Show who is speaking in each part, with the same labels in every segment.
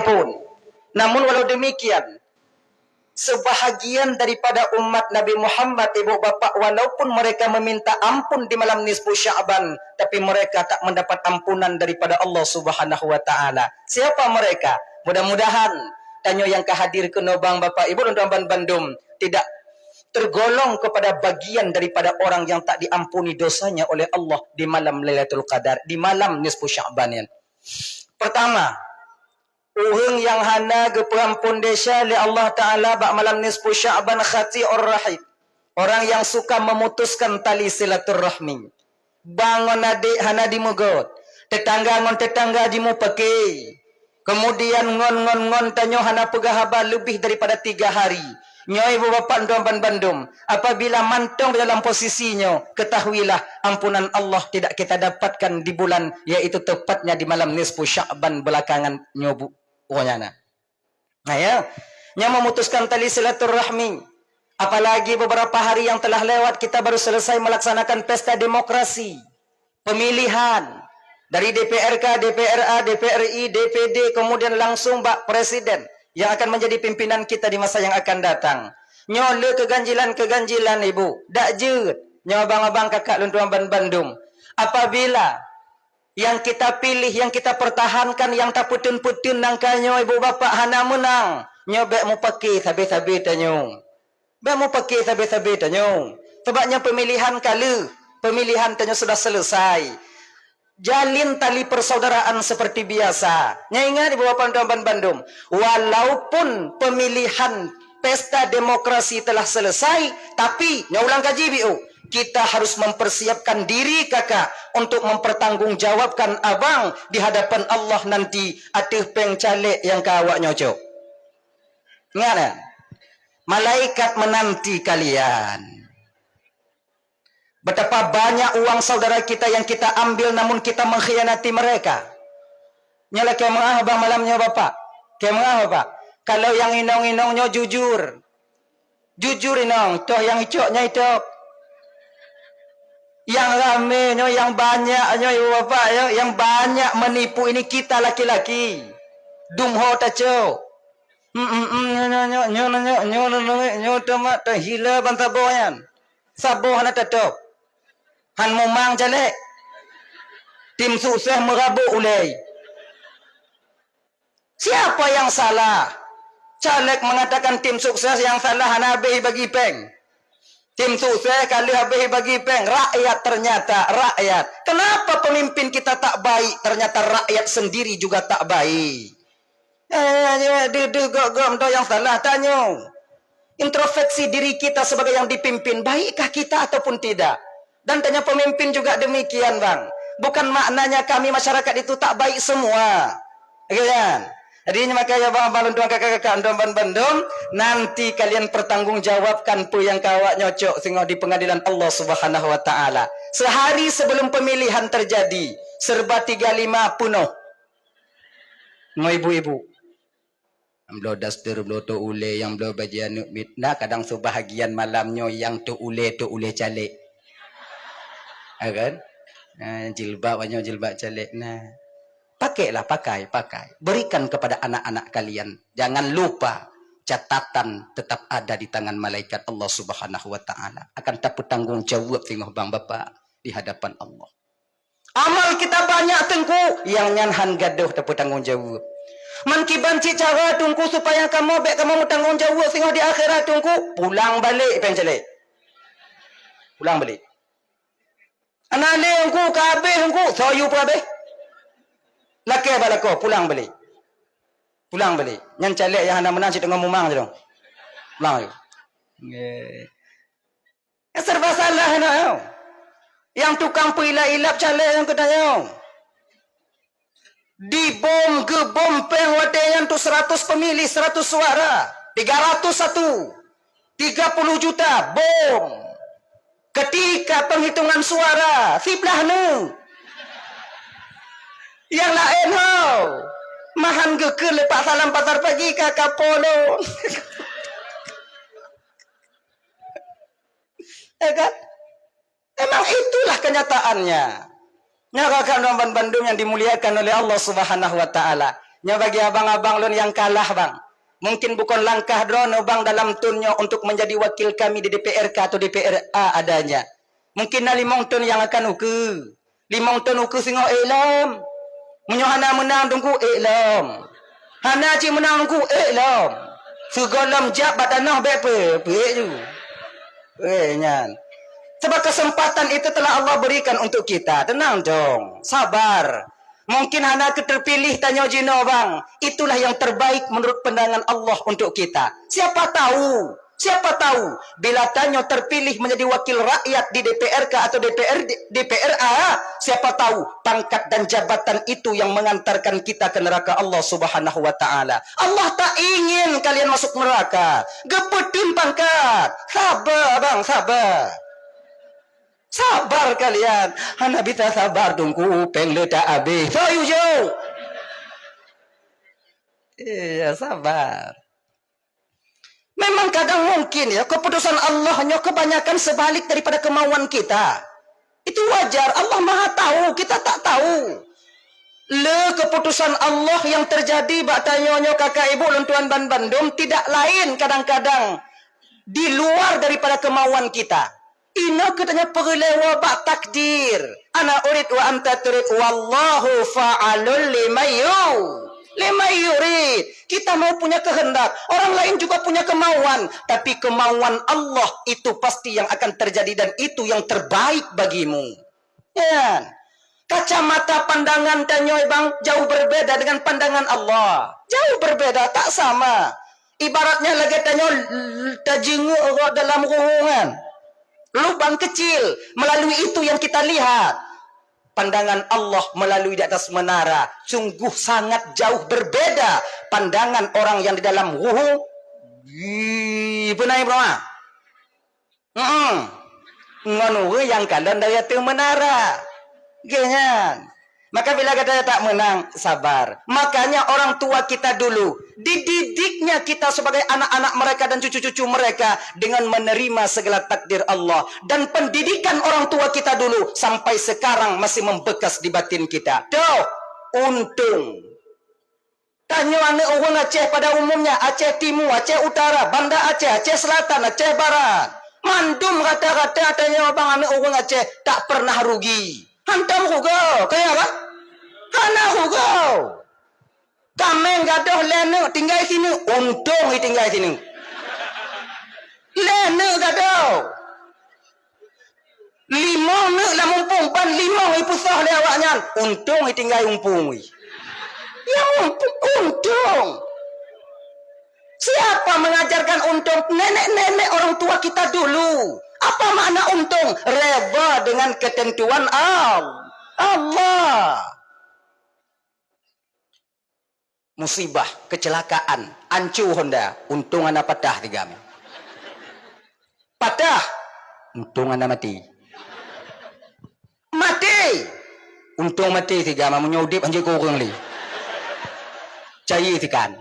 Speaker 1: ampun. Namun walau demikian, sebahagian daripada umat Nabi Muhammad, ibu bapa, walaupun mereka meminta ampun di malam nisfu Sya'ban, tapi mereka tak mendapat ampunan daripada Allah Subhanahu wa taala. Siapa mereka? Mudah-mudahan tanyo yang kehadir ke nobang bapa ibu dan tuan Bandung tidak tergolong kepada bagian daripada orang yang tak diampuni dosanya oleh Allah di malam Lailatul Qadar, di malam nisfu Sya'ban. Pertama, uhung yang hana gepeampun desa oleh Allah Ta'ala bak malam nisfu Sya'ban khati'ur rahim. Orang yang suka memutuskan tali silaturrahmi. Bangun adik hana dimugot. Tetangga ngon tetangga dimu pakai. Kemudian ngon tanyo hana pegahaba lebih daripada 3 hari. Nyoy ibu bapa tuan Bandung, apabila mantong dalam posisinya, ketahuilah ampunan Allah tidak kita dapatkan di bulan, yaitu tepatnya di malam nisfu Sya'ban belakangan nyobu. Nah ya, yang memutuskan tali silaturahmi. Apalagi beberapa hari yang telah lewat kita baru selesai melaksanakan pesta demokrasi, pemilihan dari DPRK, DPRA, DPRI, DPD, kemudian langsung bak presiden yang akan menjadi pimpinan kita di masa yang akan datang. Nyole keganjilan ibu, dak jut. Nyo abang-abang kakak luntuan Bandung. Apabila yang kita pilih, yang kita pertahankan, yang tak putun-putun nangkanyo ibu bapa hana menang, nyo bek mu pakai sabe-sabe tanyo. Bek mu pakai sabe-sabe tanyo. Sebabnya pemilihan kala, pemilihan tanyo sudah selesai. Jalin tali persaudaraan seperti biasa. Ingat ibu bapa tuan Bandung, walaupun pemilihan pesta demokrasi telah selesai, tapi nyulang kaji biu, kita harus mempersiapkan diri kakak untuk mempertanggungjawabkan abang di hadapan Allah nanti atih pengcalek yang kawak nyocok. Ingat ya? Malaikat menanti kalian. Betapa banyak uang saudara kita yang kita ambil namun kita mengkhianati mereka. Nyala kemah abang malamnya bapak. Kemah bapak. Kalau yang inong-inongnya jujur. Jujur inong. Toh yang icoknya itu. Yang ramenya, yang banyaknya ibu bapak ya, yang banyak menipu ini kita laki-laki. Dumho taco. Nyo tomat hila bantaboyan. Saboh na tatok. Han mumang jalek. Tim sukses merabuk ulai. Siapa yang salah? Caleg mengatakan tim sukses yang salah han habis bagi peng. Tim sukses kali habis bagi peng. Rakyat ternyata rakyat. Kenapa pemimpin kita tak baik? Ternyata rakyat sendiri juga tak baik. Gom yang salah tanya. Introspeksi diri kita sebagai yang dipimpin, baikkah kita ataupun tidak? Dan tanya pemimpin juga demikian bang. Bukan maknanya kami masyarakat itu tak baik semua. Kan? Jadi makanya bang tuan kakak-kakak tuan Bandung, nanti kalian pertanggungjawabkan pu yang kawak nyocok sehingga di pengadilan Allah Subhanahu wa taala. Sehari sebelum pemilihan terjadi, serba 35 penuh. Mau ibu-ibu. Amlo dastur blo to ule yang blo bajian mitna kadang sebahagian malamnya yang to ule calik. Kan? Jilbab banyak jilbab calik. Nah, pakailah pakai. Berikan kepada anak-anak kalian. Jangan lupa catatan tetap ada di tangan malaikat Allah Subhanahu wa taala. Akan tak bertanggung jawab tengok bang bapak di hadapan Allah. Amal kita banyak tengku yang nyanhan gaduh tak bertanggung jawab. Mankiban cik cara tungku supaya kamu tanggung jawab sehingga di akhirat tungku pulang balik pencalik. Pulang balik. Anale engku kabeh engku soyu pun habis. Laki balako pulang balik. Pulang balik. Yang calik yang hendak menang cik tengah mumang je dong. Pulang balik. Serba salah nak. Yang tukang pilap calik yang kedanya. Dibom gebom pengwatean tu 100 pemilih 100 suara 301 30 juta bom ketika penghitungan suara siblah nu yang lain ho mahan gekel lepak salam pasar pagi kakak polo kan? Emang itulah kenyataannya. Nyarakan Ramadan Bandung yang dimuliakan oleh Allah Subhanahu wa taala. Nya bagi abang-abang lun yang kalah bang, mungkin bukan langkah drono bang dalam tunnya untuk menjadi wakil kami di DPRK atau DPRA adanya. Mungkin na 5 ton yang akan uku. 5 ton uku singo elam. Munyo hana menang tungku elam. Hana ci menang tungku elam. Sugolam jab badanah bepe. Pe tu. Nyan. Sebab kesempatan itu telah Allah berikan untuk kita. Tenang dong. Sabar. Mungkin hana terpilih tanya jino bang. Itulah yang terbaik menurut pandangan Allah untuk kita. Siapa tahu? Siapa tahu? Bila tanya terpilih menjadi wakil rakyat di DPRK atau DPRA, siapa tahu pangkat dan jabatan itu yang mengantarkan kita ke neraka Allah Subhanahu wa taala. Allah tak ingin kalian masuk neraka. Gepetin pangkat. Sabar bang, sabar. Sabar kalian. Hana bita sabar tunggu peng letak habis. So you. Iya, sabar. Memang kadang mungkin ya keputusan Allah hanya kebanyakan sebalik daripada kemauan kita. Itu wajar. Allah Maha tahu, kita tak tahu. Keputusan Allah yang terjadi bak tanyonyo kakak ibu lentuan ban bandung tidak lain kadang-kadang di luar daripada kemauan kita. Ina katanya perlewa bak takdir. Ana urid wa anta turid wallahu fa'alul lima yurid. Kita mau punya kehendak, orang lain juga punya kemauan, tapi kemauan Allah itu pasti yang akan terjadi dan itu yang terbaik bagimu. Ya. Kacamata pandangan tanyoy bang jauh berbeda dengan pandangan Allah. Jauh berbeda, tak sama. Ibaratnya lagi tanyoy tajingu dalam ruangan. Lubang kecil, melalui itu yang kita lihat. Pandangan Allah melalui di atas menara sungguh sangat jauh berbeda. Pandangan orang yang di dalam ruhu. Benar bro? Ngono yang kalian dari atas menara. Ganyan. Maka bila kata tak menang, sabar. Makanya orang tua kita dulu dididiknya kita sebagai anak-anak mereka dan cucu-cucu mereka dengan menerima segala takdir Allah. Dan pendidikan orang tua kita dulu sampai sekarang masih membekas di batin kita. Tuh, untung. Tanya anak orang Aceh pada umumnya, Aceh Timur, Aceh Utara, Banda Aceh, Aceh Selatan, Aceh Barat. Mandum kata-kata tanya abang anak orang Aceh tak pernah rugi. Hantam hugau, kayak apa? Hana hugau. Kami gadoh lene tinggal sini, untung tinggal sini. Lene gadoh. 5 nak lah mumpung, ban 5 pusah le awaknya. Untung tinggal umpung. Ya untung. Siapa mengajarkan untung? Nenek-nenek orang tua kita dulu. Apa makna untung? Reba dengan ketentuan Allah. Musibah, kecelakaan, ancu Honda, untung anda patah 3. Patah, untung anda mati. Mati, untung mati 3. Menyodip anjir kurang li. Cair tikan.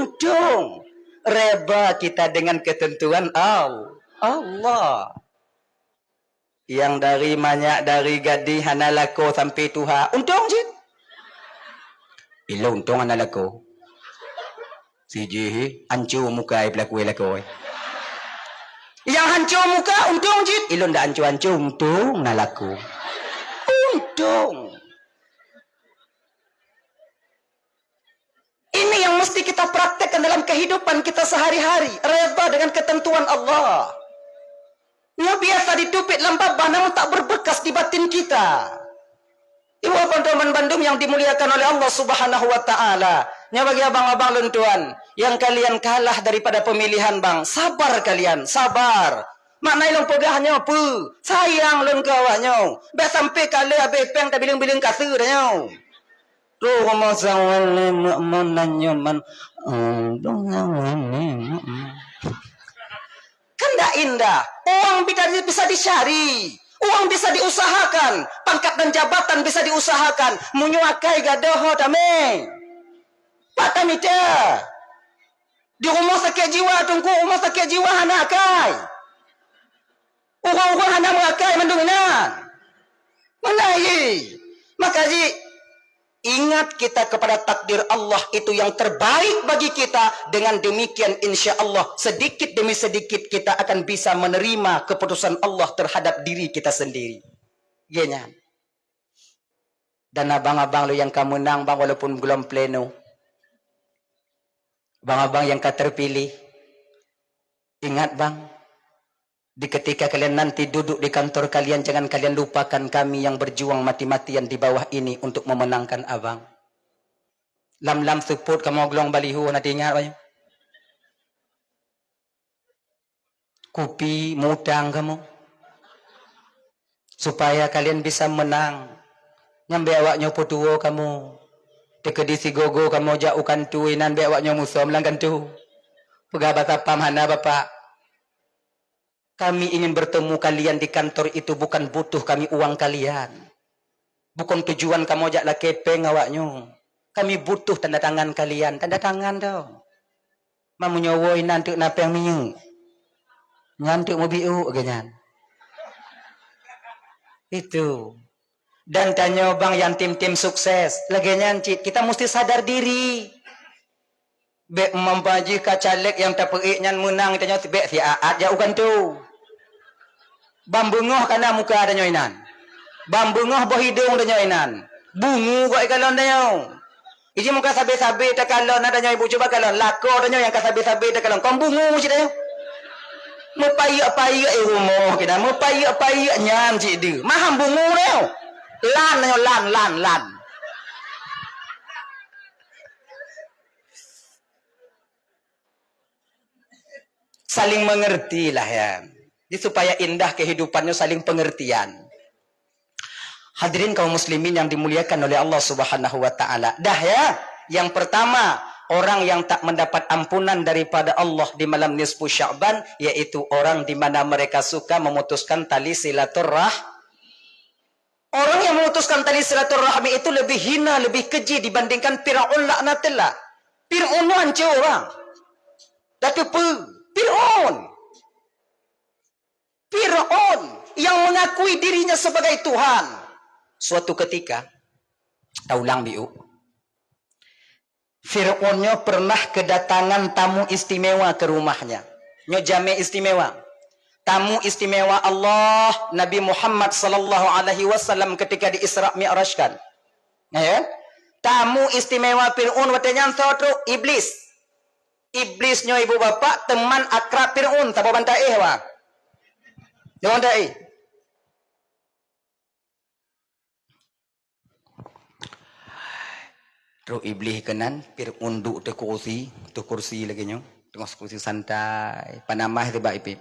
Speaker 1: Untung. Reba kita dengan ketentuan Allah. Yang dari banyak dari gadi hana lako sampai tuha. Untung je. Ilo untung hana lako. Si jihi hancur muka ai pelaku lako. Yang hancur muka untung je. Ilo ndak hancur-hancur untung na lako. Untung. Ini yang mesti kita praktekkan dalam kehidupan kita sehari-hari. Reba dengan ketentuan Allah. Yang biasa ditupit lembab namun tak berbekas di batin kita. Ibu teman Bandung yang dimuliakan oleh Allah Subhanahu wa taala. Nya bagi abang-abang lentuan yang kalian kalah daripada pemilihan bang, sabar kalian, sabar. Makna ilong pegahannya apa? Sayang lun kawaknya. Ba sampai kali habis peng tak biling-biling kasur dah. Tuh masalah menanya man. Kan tak indah. Uang bisa dicari. Uang bisa diusahakan. Pangkat dan jabatan bisa diusahakan. Munyuakai gadoh tame. Pak tamita. Di rumah sakit jiwa tunggu rumah sakit jiwa hana akai. Orang-orang hana mengakai mendunginan. Menai. Maka ji Ingat kita kepada takdir Allah itu yang terbaik bagi kita. Dengan demikian insya Allah sedikit demi sedikit kita akan bisa menerima keputusan Allah terhadap diri kita sendiri. Gini. Dan abang-abang lu yang kamu menang bang walaupun belum pleno. Abang-abang yang kau terpilih. Ingat bang. Di ketika kalian nanti duduk di kantor kalian, jangan kalian lupakan kami yang berjuang mati-matian di bawah ini untuk memenangkan abang. Lam-lam support kamu gelong balihu, nanti ingat banyak. Kopi, mutang kamu. Supaya kalian bisa menang. Nyambe awaknya putuwo kamu. Tekedi si gogo kamu jauhkan tu, inan be awaknya musuh melangkan tu. Pegabat apa mana bapak? Kami ingin bertemu kalian di kantor itu bukan butuh kami uang kalian. Bukan tujuan kamu jaklah kepeng awaknya. Kami butuh tanda tangan kalian. Tanda tangan tau. Mamu nyowoi nanti napa yang minyu. Nyantuk mau biu ganyan. Itu. Dan tanya bang yang tim-tim sukses. Lagi nyancit. Kita mesti sadar diri. Bek membaji kacalek yang tak periknya menang. Tanya bek si aat jauhkan tu. Bambungoh kana muka ada nyoinan. Bambungoh boh hidung ada nyoinan. Bungu kok ikalon dayo. Iji muka sabe-sabe tak kalon ada nyoy ibu coba kalon. Lako ada nyoy yang kasabe-sabe tak kalon. Kau bungu cik dayo. Mepayak-payak rumah kita. Mepayak-payak nyan cik dia. Maham bungu dayo. Lan dayo lan. Saling mengerti lah ya. Jadi supaya indah kehidupannya saling pengertian. Hadirin kaum muslimin yang dimuliakan oleh Allah Subhanahu wa taala. Dah ya, yang pertama, orang yang tak mendapat ampunan daripada Allah di malam nisfu Sya'ban yaitu orang di mana mereka suka memutuskan tali silaturahmi. Orang yang memutuskan tali silaturahmi itu lebih hina, lebih keji dibandingkan Fir'aun laknatullah. Fir'aun hancur orang. Tapi Fir'aun yang mengakui dirinya sebagai Tuhan. Suatu ketika, taulang biu, Fir'aunnya pernah kedatangan tamu istimewa ke rumahnya. Nyo jame istimewa. Tamu istimewa Allah Nabi Muhammad sallallahu alaihi wasallam ketika di Isra Mi'rajkan. Ya? Tamu istimewa Fir'aun watanya sotro iblis. Iblisnya ibu bapak teman akrab Fir'aun tak bantai wah. Jangan dai. Ro iblis kanan, Fir'aun duk te kursi lagi nyo. Tengok kursi santai, panamah tiba ipip.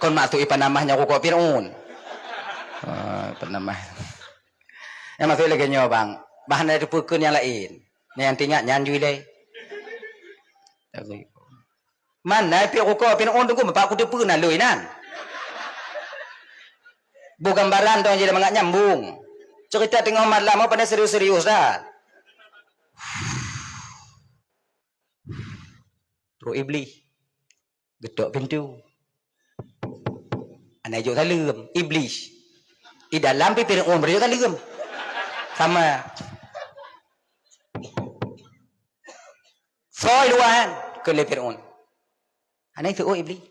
Speaker 1: Kon mak tu panamahnya ko Fir'aun. Panamah. Yang masuk lagi nyo bang. Bahan dari pukun yang lain. Yang tinggal nyanjui leh. Mana Fir'aun tu ko bapak aku depu na loi nan. Bukan gambaran tu jadi mengak nyambung. Cerita tengah malam apa pada serius-serius dah. Terus iblis getok pintu. Anak juk salam iblis. Di dalam Fir'aun berjuk salam. Sama. Soi luan ke Fir'aun. Anak itu iblis.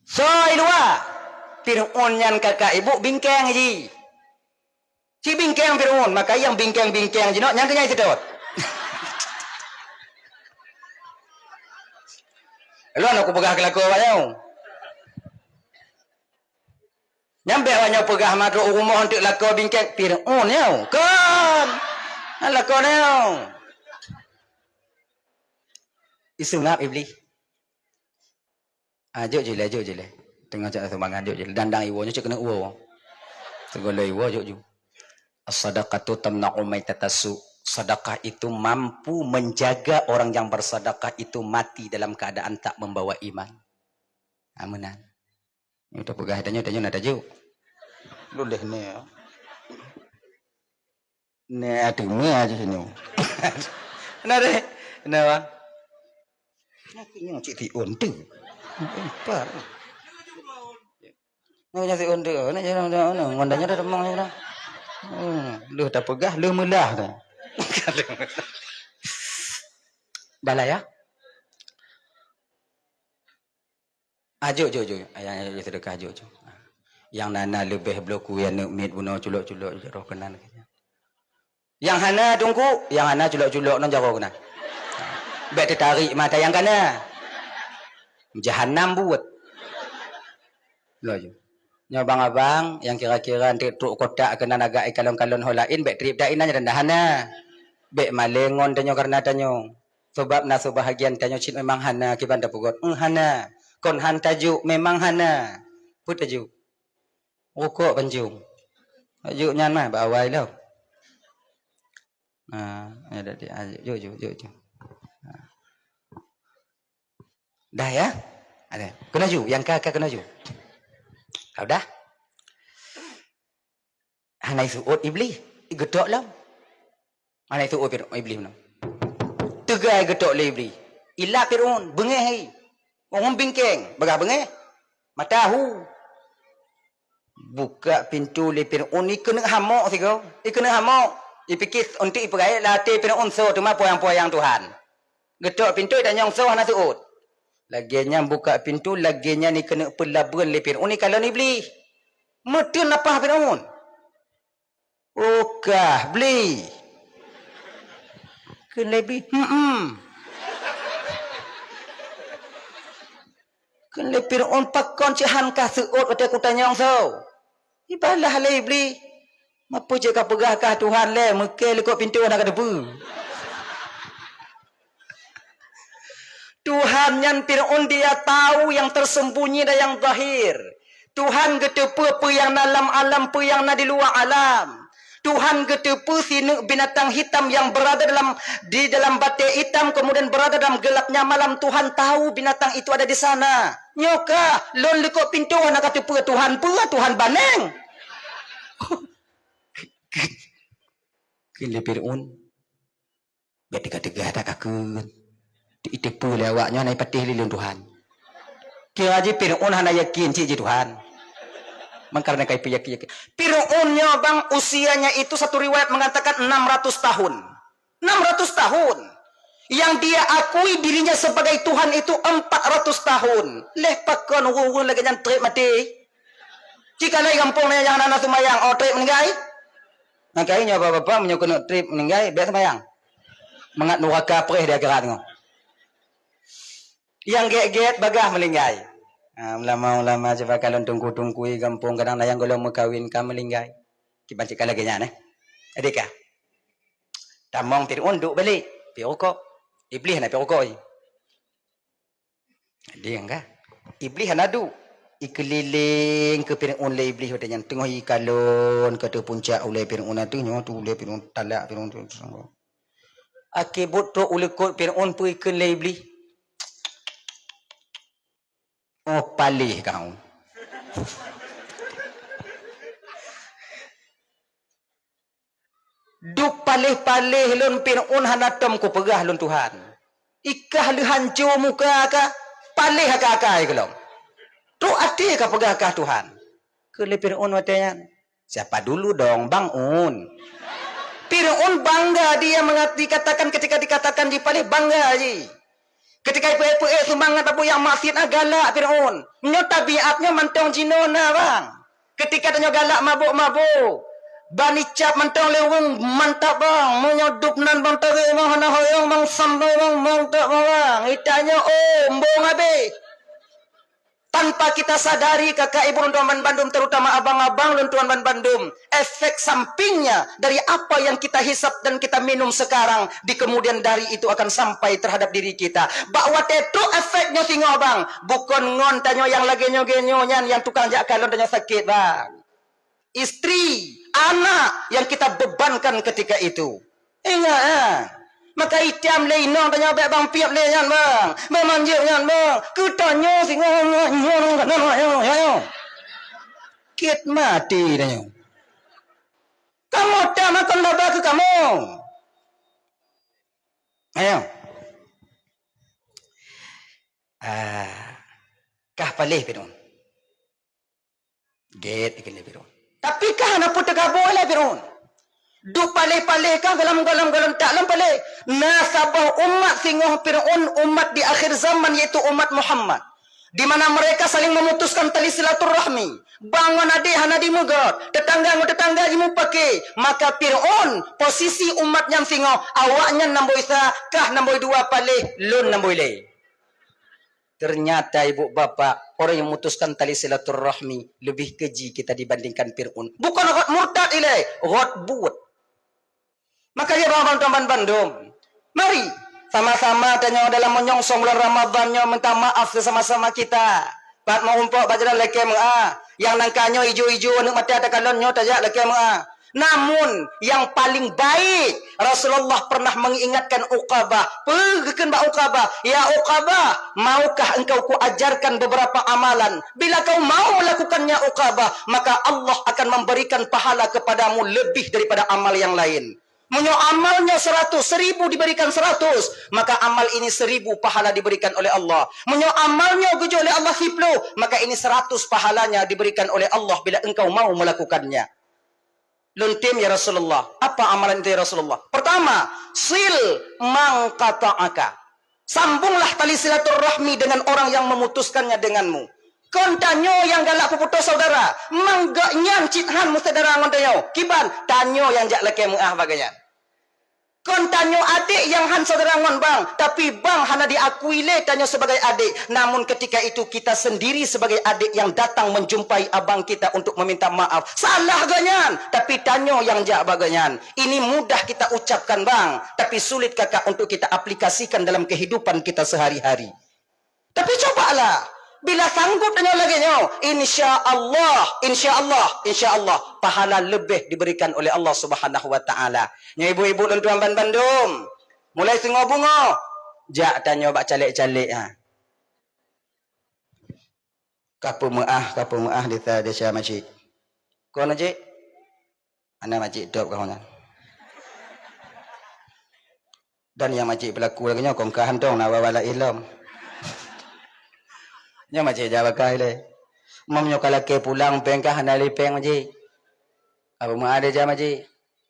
Speaker 1: Soi luan. Fir'aun yang kakak ibu bingkang je. Si bingkang Fir'aun, maka yang bingkang-bingkang je nak yang kenyai sedot. Lu aku pegah ke laku awaknya. Nyampe awaknya pegah makro rumah untuk laku bingkang Fir'aun ya. Kan. Laku ni. Isu ngap iblis. Ajuk je lah. Tengah cak semangat juk je. Dandang iwonya cak kena uwo. Segala iwo juk. As-sadaqatu tamna'u maitatasu. Sedekah itu mampu menjaga orang yang bersedekah itu mati dalam keadaan tak membawa iman. Amanan. Ini udah pegah tanya nak tajuk. Lu leh ni. Ni ada ni aja sini. Kenapa? Kenapa? Nak cik Fir'aun tu. Apa? Nak jadi undur, nak jadi ngondanya dah demang dah. Lu tak pegah, lu melah tu. Dah lah ya. Ajuk. Yang sedekah ajuk. Yang nana lebih bloku yang nak mit bunuh culok-culok roh kenan. Yang hana tunggu, yang hana culok-culok non jaro kena. Baik tertarik mata yang kana. Jahanam buat. Lo je. Nya abang-abang yang kira-kira truk kotak kena naga kalon-kalon holain baik trip dain aja rendahana. Baik malengon tanyo karena tanyo. Sebab na sebahagian tanyo cit memang hana kiban da pugot. Hana. Kon han tajuk memang hana. Put tajuk. Rokok panjung. Tajuk nyan mah bawai lo. Ada dia. Jo. Dah ya? Ada. Kena ju, yang kakak kena ju. Kau dah? Hanai suut iblis, gedok lah. Hanai suut iblis mana? Tegai gedok le iblis. Ilak Fir'aun, bengeh hai. Orang bingkeng, bagah bengeh. Matahu. Buka pintu le Fir'aun, ikena hamok sih kau. Ikena hamok. Ipikis untuk iperai latih Fir'aun so tu mah poyang-poyang Tuhan. Gedok pintu dan nyong so hanai suut. Laginya buka pintu, laginya ni kena pelaburan le Fir'aun ni kalau ni beli. Medun apa Fir'aun? Okah, beli. Kena beli. Kena Fir'aun pakon cihan kah seut kata aku tanya so. Ibalah le beli. Apa je kah pegah kah Tuhan le, mekeh lekuk pintu nak ada apa? Tuhan yang Fir'aun dia tahu yang tersembunyi dan yang zahir. Tuhan getepa apa yang dalam alam, apa yang di luar alam. Tuhan getepa sinu binatang hitam yang berada di dalam batik hitam kemudian berada dalam gelapnya malam. Tuhan tahu binatang itu ada di sana. Nyoka lon lekuk pintu nak kata apa Tuhan apa Tuhan baneng. Kini Fir'aun betika-tika tak kakun. Itipu lewatnya naik patih lilin Tuhan. Kira aja Fir'aun hana yakin cik Tuhan. Mengkarena kai yakin. Fir'aunnya bang usianya itu satu riwayat mengatakan 600 tahun. 600 tahun. Yang dia akui dirinya sebagai Tuhan itu 400 tahun. Leh pakon urun lagi yang trip mati. Jika lagi kampungnya yang anak sumayang oh trip meninggal. Makanya bapak-bapak menyokong trip meninggal biar sumayang. Mengat nuraka perih dia gerak tengok. Yang get-get bagah melinggai. Ulama-ulama coba kalau tungku-tungkui kampung kadang yang kalau mau kawin ka melinggai. Kiban cik lagi nya Adika. Tamong Fir'aun duk balik. Pi rokok. Iblis nak pi rokok. Dia enggak. Iblis nak duk. Ikeliling ke Fir'aun le iblis katanya tengah ikalon kata puncak oleh Fir'aun tu nyo tu oleh Fir'aun talak Fir'aun tu. Akibut tu ulekut Fir'aun pu ikan le iblis. Oh palih kau. Duk palih-palih lun Fir'aun hanatom ku pegah lun Tuhan. Ikah lu hancur muka ka. Palih akak-akak ke lom. Tu ati ka pegah kah Tuhan. Ke le Fir'aun watanya. Siapa dulu dong Bang Un. Fir'aun bangga dia mengerti katakan ketika dikatakan di palih bangga ji. Ketika ibu semangat apa yang maksiat galak Fir'aun. Nyo tabiatnya mentong jinona bang. Ketika dia galak mabuk-mabuk. Bani cap mentong leweng mantap bang. Menyudup nan bang teri bang hana hoyong bang sambal bang mantap bang. Itanya mbong habis. Tanpa kita sadari kakak ibu Luntuan Bandung terutama abang-abang Luntuan Bandung efek sampingnya dari apa yang kita hisap dan kita minum sekarang di kemudian dari itu akan sampai terhadap diri kita. Bahwa itu efeknya tinggal bang, bukan ngon tanyo yang lagi nyogenyonya yang tukang jak kalon tanyo sakit bang. Istri, anak yang kita bebankan ketika itu. Ingat ya. Maka itiam le inong tanya baik bang piap le nyan bang. Memanjir nyan bang. Kutanyo sing kit mati tanya. Kamu tak makan laba ke kamu? Ayo. Kah palih Fir'aun. Get ikil Fir'aun. Tapi kah nak pun tergabung lah Fir'aun. Duk palih-palih kah galam-galam tak lam palih. Nasabah umat singoh Fir'aun umat di akhir zaman iaitu umat Muhammad. Di mana mereka saling memutuskan tali silaturahmi. Bangun adik hanadi mugot. Tetangga jimu pakai. Maka Fir'aun posisi umatnya singoh. Awaknya namboi sa kah namboi dua palih lun namboi leh. Ternyata ibu bapa orang yang memutuskan tali silaturahmi lebih keji kita dibandingkan Fir'aun. Bukan got murtad ilai, got buat. Maka ya bang Bandung, mari sama-sama tanya dalam menyongsong bulan Ramadan nyo minta maaf sama-sama kita. Pat mau umpok bajalan leke yang nangkanyo ijo-ijo anu mati ada kalon nyo tajak leke Namun yang paling baik Rasulullah pernah mengingatkan Uqabah. Pergikan Mbak Uqabah. Ya Uqabah, maukah engkau kuajarkan beberapa amalan? Bila kau mau melakukannya Uqabah, maka Allah akan memberikan pahala kepadamu lebih daripada amal yang lain. Munyo amalnya 100, 1000 diberikan 100, maka amal ini 1000 pahala diberikan oleh Allah. Munyo amalnya gujo oleh Allah 10, maka ini 100 pahalanya diberikan oleh Allah bila engkau mau melakukannya. Luntim ya Rasulullah. Apa amalan itu ya Rasulullah? Pertama, sil man qata'aka. Sambunglah tali silaturahmi dengan orang yang memutuskannya denganmu. Kontanyo yang galak puputus saudara. Manggaknya cithan saudara ngontanyo. Kiban, tanyo yang jak leke muah bagaian. Kontanyo adik yang han saudara ngon bang. Tapi bang hana diakui le tanyo sebagai adik. Namun ketika itu kita sendiri sebagai adik yang datang menjumpai abang kita untuk meminta maaf. Salah ganyan. Tapi tanyo yang jak baganyan. Ini mudah kita ucapkan bang. Tapi sulit kakak untuk kita aplikasikan dalam kehidupan kita sehari-hari. Tapi cobalah. Bila sanggup dengan lagi nyo, insya Allah, pahala lebih diberikan oleh Allah Subhanahu Wa Taala. Nyo ibu-ibu dan tuan Bandung, mulai singo bungo, jak tanyo bak calik-calik ha. Kapu meah di desa masjid. Kau nak cik? Anak masjid dop kau nak. Dan yang masjid berlaku lagi nyo kongkahan dong nawawala ilm. Nya macam jawab kai le. Mamnyo kalau ke pulang pengkah handali peng maji. Apa mau ada jam maji?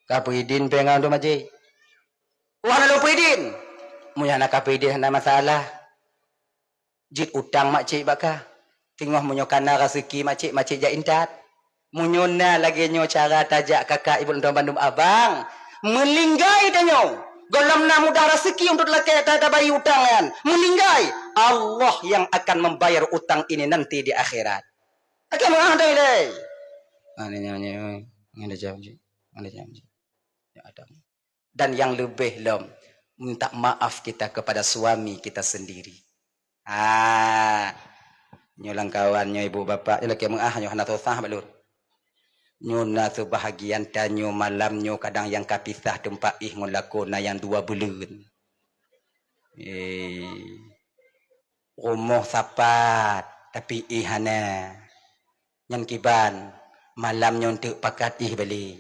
Speaker 1: Kapu idin pengang tu maji. Wah nak lupa idin. Munya nak kapu idin hana masalah. Jit utang makcik bakah. Tengok munyo kana rezeki makcik ja intat. Munyo na lagi nyo cara tajak kakak ibu dan Bandung abang. Melinggai danyo. Golam na mudah rezeki untuk lelaki tak bayi utang kan. Meninggai. Allah yang akan membayar utang ini nanti di akhirat. Akan ada ini. Ada janji. Dan yang lebih minta maaf kita kepada suami kita sendiri. Nyolang kawannya ibu bapak. Lelaki nyo hana tosah balur. Nyona tu bahagian tanyo malamnyo kadang yang kapisah tempat ngolakona yang 2 bulan. Rumah sapat tapi ihana. Yang kiban malamnyo untuk pakat balik.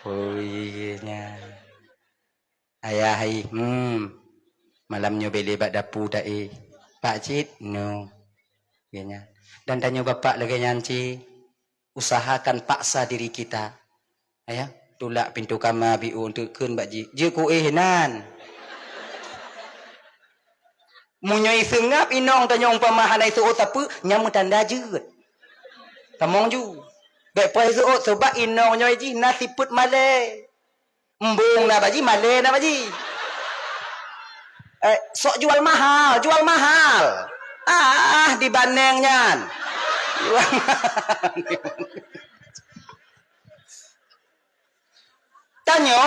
Speaker 1: Oh iya. Ayah malamnyo beli bak dapu tak Pak Cid no. Iya. Dan tanyo bapak lagi nyanci. Usahakan paksa diri kita. Ya, tulak pintu kamar biu untuk kun baji. Je ku nan. Munyoi sengap inong tanya umpama hanai tu tapi nyamu tanda je. Tamong ju. Baik pai tu sebab inong nyoi ji nasi put male. Embung na baji male na baji. Sok jual mahal. Dibandingnya. Tanyo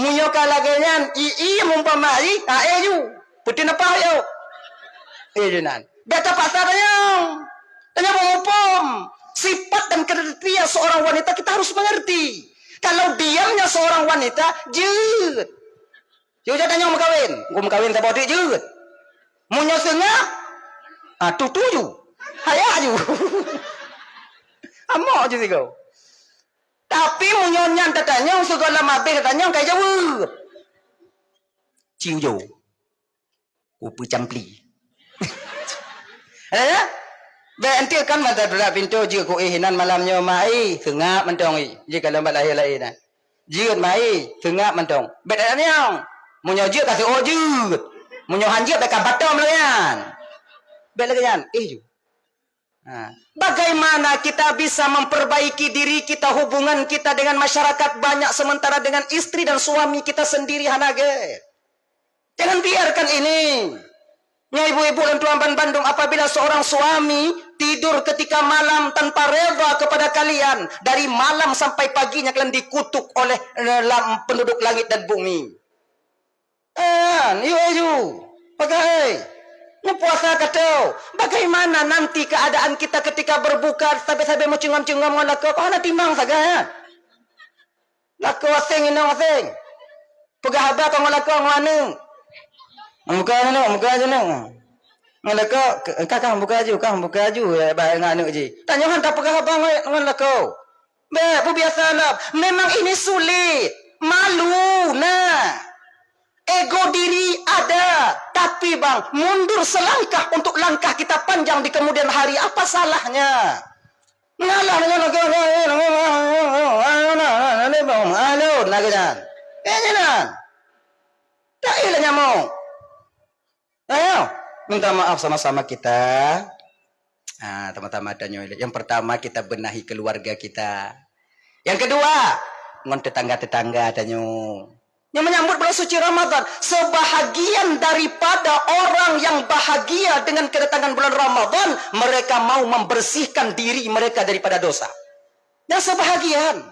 Speaker 1: munyo kalagenyan mumpamai ju putin apa yo jenan beta pasar tanyo mengupom sifat dan kriteria seorang wanita kita harus mengerti. Kalau diamnya seorang wanita jeut tanyo mengkawin tak bodi jeut munyo sengah tutuju hayah ju. Amok je kau. Tapi munyonyan tatanya segala mabeh tatanya kayak jauh. Ciu jo. Upu campli. Be nanti kan mata dula pintu je ku hinan malamnya mai sengap mentong i. Je kalau mat lahir lain nah. Je mai sengap mentong. Be dak nyong. Munyo je kasih ojut. Munyo hanjit dekat batom layan. Be lagi kan? Ju. Bagaimana kita bisa memperbaiki diri kita, hubungan kita dengan masyarakat banyak sementara dengan istri dan suami kita sendiri hanage. Jangan biarkan ini. Ya ibu-ibu dan tuan Bandung, apabila seorang suami tidur ketika malam tanpa reda kepada kalian, dari malam sampai paginya kalian dikutuk oleh penduduk langit dan bumi. Yuk, pakai. Puasa kata, bagaimana nanti keadaan kita ketika berbuka sampai-sampai mau cungam-cungam dengan laka, kau nak timbang saja ya? Laka wasing ini wasing. Pegah habis kau laka mana? Buka aja nak. Laka, kau buka aju ya, baik nganu je. Tanya han tak pegah habis dengan laka. Be, biasalah. Memang ini sulit, malu, nah. Ego diri ada, tapi bang, mundur selangkah untuk langkah kita panjang di kemudian hari. Apa salahnya? Ngalah dengan alun lagian. Tak ilah nyamuk. Ayo, minta maaf sama-sama kita. Teman-teman adanya. Yang pertama kita benahi keluarga kita. Yang kedua, ngon tetangga-tetangga adanya. Yang menyambut bulan suci Ramadan, sebahagian daripada orang yang bahagia dengan kedatangan bulan Ramadan, mereka mau membersihkan diri mereka daripada dosa. Yang sebahagian,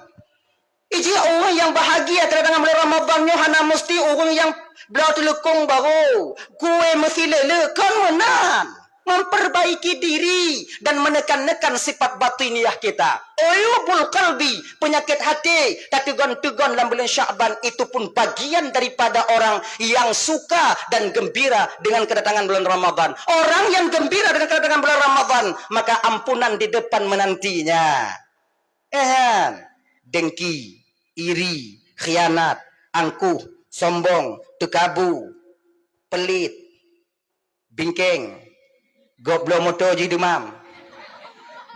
Speaker 1: orang yang bahagia kedatangan bulan Ramadan, hana mesti orang yang belau telekong baru, gue mesti lelekan menan, memperbaiki diri dan menekan-nekan sifat batiniah kita. Uyubul qalbi, penyakit hati, tegon-tegon dalam bulan Sya'ban itu pun bagian daripada orang yang suka dan gembira dengan kedatangan bulan Ramadan. Orang yang gembira dengan kedatangan bulan Ramadan, maka ampunan di depan menantinya. Dengki, iri, khianat, angkuh, sombong, tekabu, pelit, bingkeng, goblo motor je demam.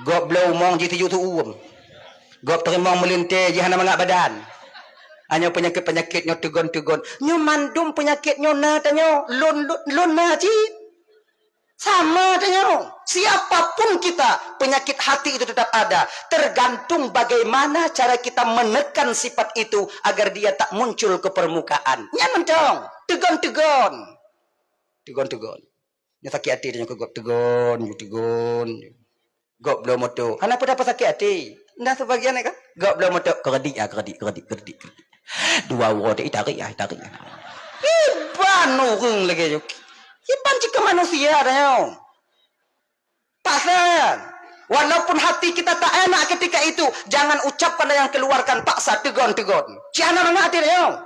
Speaker 1: Goblo umong je tujuh tu Gob terimong melintir je hana mangak badan. Hanya penyakit-penyakit nyo tegon-tegon. Nyo mandum penyakit nyo na tanyo. Lon na je. Sama tanyo. Siapapun kita, penyakit hati itu tetap ada. Tergantung bagaimana cara kita menekan sifat itu agar dia tak muncul ke permukaan. Nyaman dong. Tegon-tegon. Tegon-tegon. Yang sakit hati dia tegon. Gop belum motor. Kenapa dapat sakit hati? Dah sebagian kan? Gop belum motor. Keredik. Dua orang tarik. Iban orang lagi. Iban jika manusia dah. Pasal. Walaupun hati kita tak enak ketika itu, jangan ucapkan yang keluarkan paksa tegon. Ciana mana hati dah.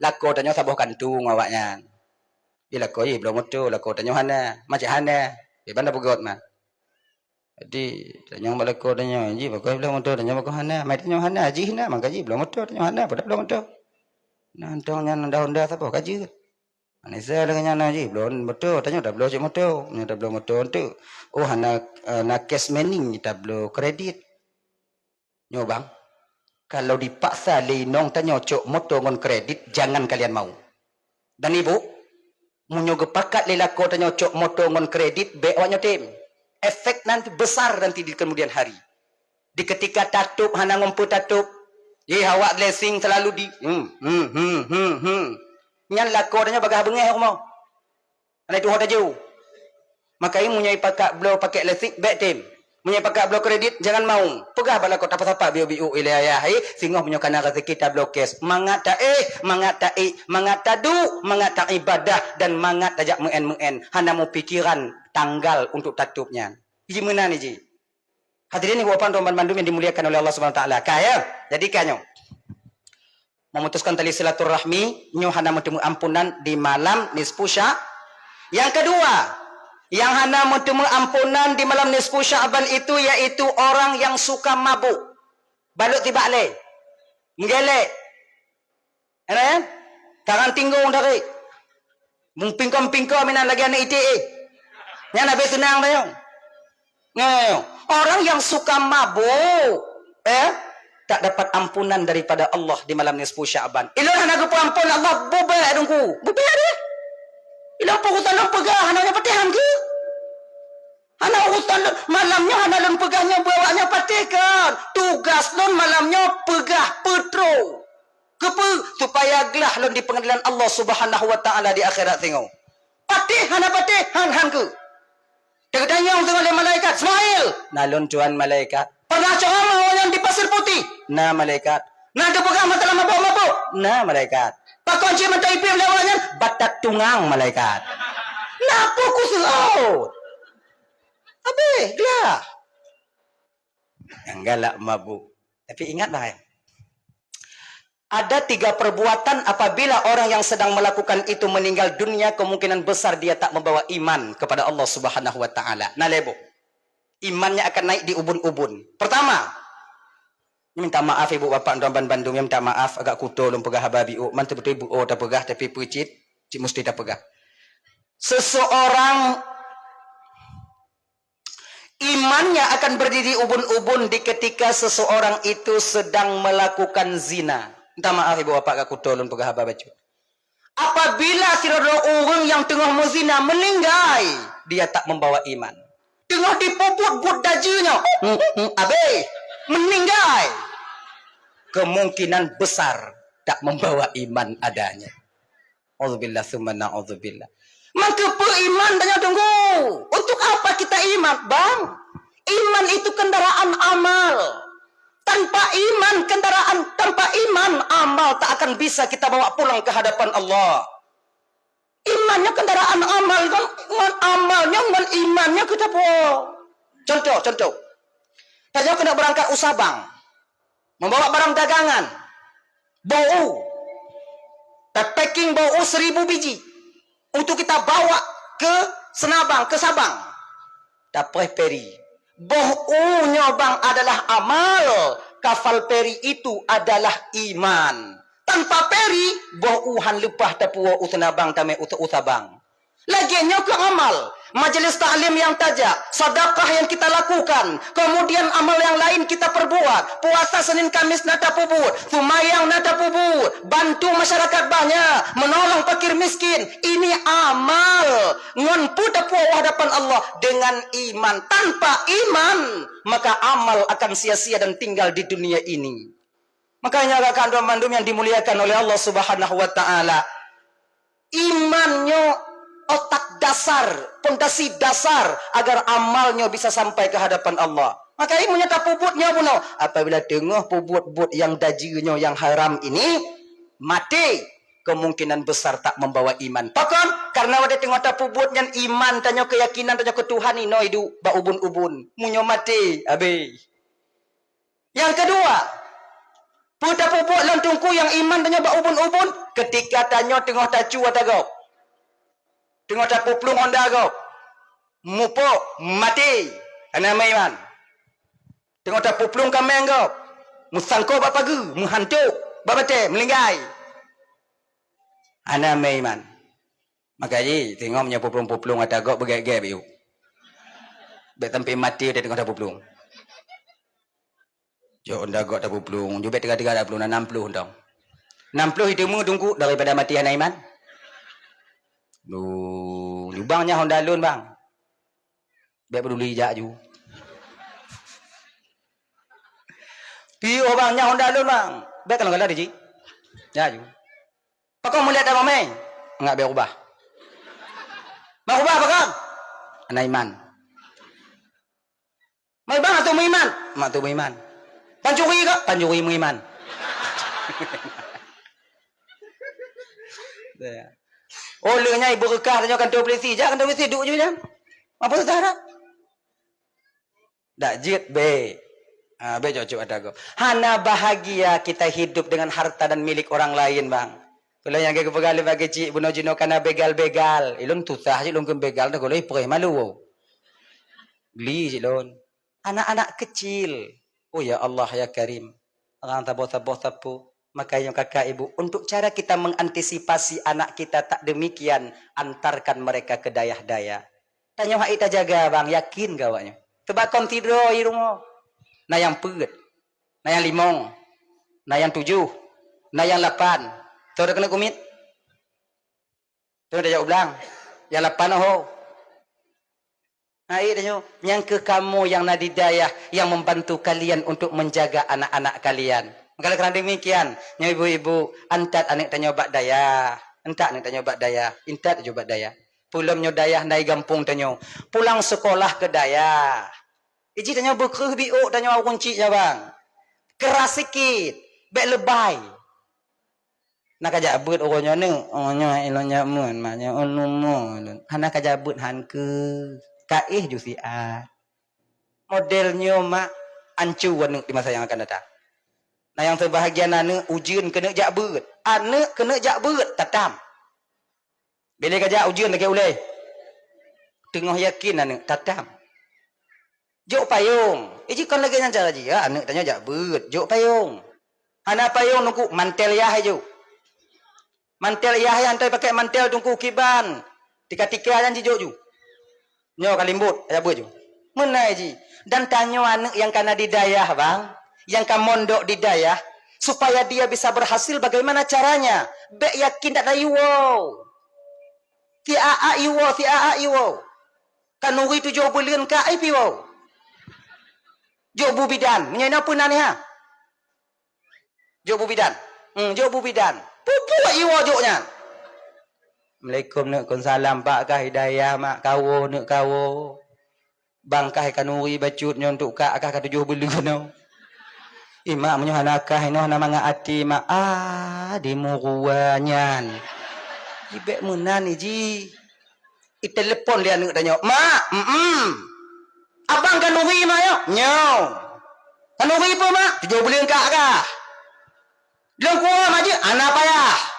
Speaker 1: Lako tanya sabuh kantung awaknya. Lako belum motor. Lako tanya hana. Macam hana. Iban dah pegot mah. Jadi tanya balako tanya ji bagai belum motor tanya bagai hana mai tanya hana ji hina mangka ji belum motor tanya hana pada belum motor nah antongnya Honda siapa kaji Anisa dengan hana ji belum motor tanya dah belum motor nya dah belum motor tu hana nak cash manning kita belum kredit nyo bang kalau dipaksa linong tanya cok motor ngon kredit jangan kalian mau dan ibu munyo gepakat lelako tanya cok motor ngon kredit be awaknya tim efek nanti besar nanti di kemudian hari. Di ketika tatup, hana ngumpul tatup. Awak blessing selalu di. Nyan lako adanya bagah bengeh aku mau. Ada itu hoda jauh. Maka ini munyai pakak blow pakai blessing, back tim. Munyai pakak blow kredit, jangan mau. Pegah balako tak apa-apa biu-biu ilayah. Singoh punya kana rezeki tak blow cash. Mangat tak mangat tadu, mangat tak ibadah dan mangat tajak muen. Hana mau pikiran tanggal untuk tatupnya. Iji mana ni ji? Hadirin ibu bapak Tuan Bandung yang dimuliakan oleh Allah Subhanahu Wa Taala. Kaya, jadi kanyo memutuskan tali silaturahmi, nyo hana bertemu ampunan di malam nisfu Sya'. Yang kedua, yang hana bertemu ampunan di malam nisfu Sya'ban itu yaitu orang yang suka mabuk. Balut tiba le. Ngelek. Ana? Tangan tinggung dari. Mung pingkom minan lagi ana ITE. Yang nabi senang tayo. Nah, orang yang suka mabuk, tak dapat ampunan daripada Allah di malam nisfu Sya'ban. Ilah nak ampun Allah bubai dongku. Bubai dia. Ilah urutan lu pegah anaknya patihan ke? Anak urutan malamnya anak lun pegahnya bawanya patikan. Tugas lun malamnya pegah petro. Kepa supaya gelah lun di pengadilan Allah Subhanahu wa taala di akhirat tengok. Patihan han ke? Tanya untuk oleh malaikat Ismail. Nalun cuan malaikat. Pernah ceramah yang di pasir putih. Nah malaikat. Nah ada pegang mata lama mabuk. Nah malaikat. Pak kunci mata ipim lewatnya. Batat tungang malaikat. Napa ku selaut? Habis gelah. Yang galak mabuk. Tapi ingat bahaya. Ada 3 perbuatan apabila orang yang sedang melakukan itu meninggal dunia, kemungkinan besar dia tak membawa iman kepada Allah Subhanahu wa taala. Nah lebo. Imannya akan naik di ubun-ubun. Pertama, minta maaf ibu bapa Ramban Bandung, minta maaf agak kuto lum pegah hababi. Mantap betul ibu tak pegah tapi pecit, cik mesti tak pegah. Seseorang imannya akan berdiri ubun-ubun di ketika seseorang itu sedang melakukan zina. Minta maaf ibu bapa agak kuto lum pegah hababi. Apabila sirada orang yang tengah menzina meninggal, dia tak membawa iman. Tengah dipuput but dajunya. Habis meninggal. Kemungkinan besar tak membawa iman adanya. Auzubillah summa na'udzubillah. Maka beriman tanya tunggu. Untuk apa kita iman, Bang? Iman itu kendaraan amal. Tanpa iman amal tak akan bisa kita bawa pulang ke hadapan Allah. Imannya kendaraan amal kan, amalnya dengan imannya kita bawa. Contoh. Tanya kena berangkat usaha bang, membawa barang dagangan, bau, packing bau 1000 biji untuk kita bawa ke Senabang, ke Sabang. Dapat peri. Baunya bang adalah amal. Kafal peri itu adalah iman. Tanpa peri, bauhan lepah tapua utenabang tame utabang. Laginya ke amal. Majelis ta'lim yang tajak, sedekah yang kita lakukan, kemudian amal yang lain kita perbuat. Puasa Senin Kamis nata pubut, sumayang nata pubut, bantu masyarakat banyak, menolong fakir miskin. Ini amal. Ngon puta puah hadapan Allah dengan iman. Tanpa iman, maka amal akan sia-sia dan tinggal di dunia ini. Makanya rekan Bandung yang dimuliakan oleh Allah Subhanahu wa taala, imannya otak dasar, pondasi dasar agar amalnya bisa sampai ke hadapan Allah. Maka ini menyata pubutnya buno. Apabila tengah pubut-but yang dajinya yang haram ini mati, kemungkinan besar tak membawa iman. Pakon karena ada tengah tak pubut yang iman tanya keyakinan tanya ke Tuhan ini hidup ba ubun-ubun. Munyo mati habis. Yang kedua, puta pubut lantungku yang iman tanya ba ubun-ubun ketika tanya tengah tacu atagau. Tengok tak puplung Honda kau. Mupuk, mati. Ana iman. Tengok tak puplung kameng kau. Musangko bapa ge, menghantuk, babate melinggai. Ana iman. Maka ji tengok punya puplung-puplung ada kau begek-gek biu. Bet sampai mati dia tengok tak puplung. Jo Honda kau tak puplung, jo bet 3-3 60 dong. 60 hidupmu tunggu daripada mati ana iman. Bangnya Honda Lun bang. Biar peduli jak ju. Pio bangnya Honda Lun bang. Biar kalau galah di. Ya ju. Pakau melihat apa mai? Enggak biar ubah. Mau ubah apa kan? Anak iman. Mai bang atau iman? Mak tu iman. Pancuri ke? Pancuri mengiman. Oh lenya ibu rekah tanya kantor polisi je kantor polisi duduk je jam. Apa tu harap? Dak jit be. Be cocok ada go. Hana bahagia kita hidup dengan harta dan milik orang lain bang. Kalau yang ke pegal bagi cik buno jino kana begal-begal. Ilun tusah je lung ke begal dah goloi pre malu. Beli je lun. Anak-anak kecil. Oh ya Allah ya Karim. Orang taboh-taboh tapu. Makanya kakak ibu, untuk cara kita mengantisipasi anak kita tak demikian, antarkan mereka ke dayah-dayah. Tanya hak kita jaga bang, yakin gawaknya. Sebab kon tidur di rumah. Nah yang pet. Nah yang limong. Nah yang 7. Nah yang 8. Tahu dah kena kumit? Tahu dah jawab ulang. Yang 8 oh. Nah, yang ke kamu yang nadidayah yang membantu kalian untuk menjaga anak-anak kalian. Kalau kerana demikian, yang ibu-ibu, antat anak tanya obat daya. Entak anak tanya obat daya. Intat je obat daya. Pulang nyo daya naik gampung tanya. Pulang sekolah ke daya. Iji tanya berkerh biuk tanya orang kunci je bang. Keras sikit. Bek lebay. Nak kajabut orangnya ni. Orangnya ilahnya mun. Maknya mun. Hana kajabut han ke. Kaih ju si A. Modelnya mak ancuan di masa yang akan datang. Nah yang terbahagian anak ujian kena jak beut. Anak kena jak beut tatam. Bila kajak ujian lagi ulai. Tengah yakin anak tatam. Jok payung. Iji kan lagi yang cara je. Ya, anak tanya jak beut. Jok payung. Anak payung nunggu mantel yah je. Mantel yah yang antai pakai mantel tunggu kiban. Tika-tika yang jijok ju. Nyo kalimbut, ya buat je. Mana ji? Dan tanya anak yang kena didayah bang, yang kan mondok didayah, supaya dia bisa berhasil bagaimana caranya? Bek yakin tak ada iwo. Ti aa iwo. Kanuri tu jauh belian ka ai piwo. Jauh bubidan, menyana pun nani ha? Jauh bubidan. Jauh bubidan. Pupu iwo joknya. Assalamualaikum nak kon salam pak kah hidayah mak kawo nak kawo. Bang kah kanuri bacut nyo untuk kak kah 7 beli kono. Mak menyo hanakah ino nama ngati mak di muruanyan. Ibek munan iji. I telepon dia nak tanya, "Mak, abang kanuri mak yo?" "Nyo." "Kanuri apa mak?" "7 beli kak kah." "Long kuah mak je, anak payah."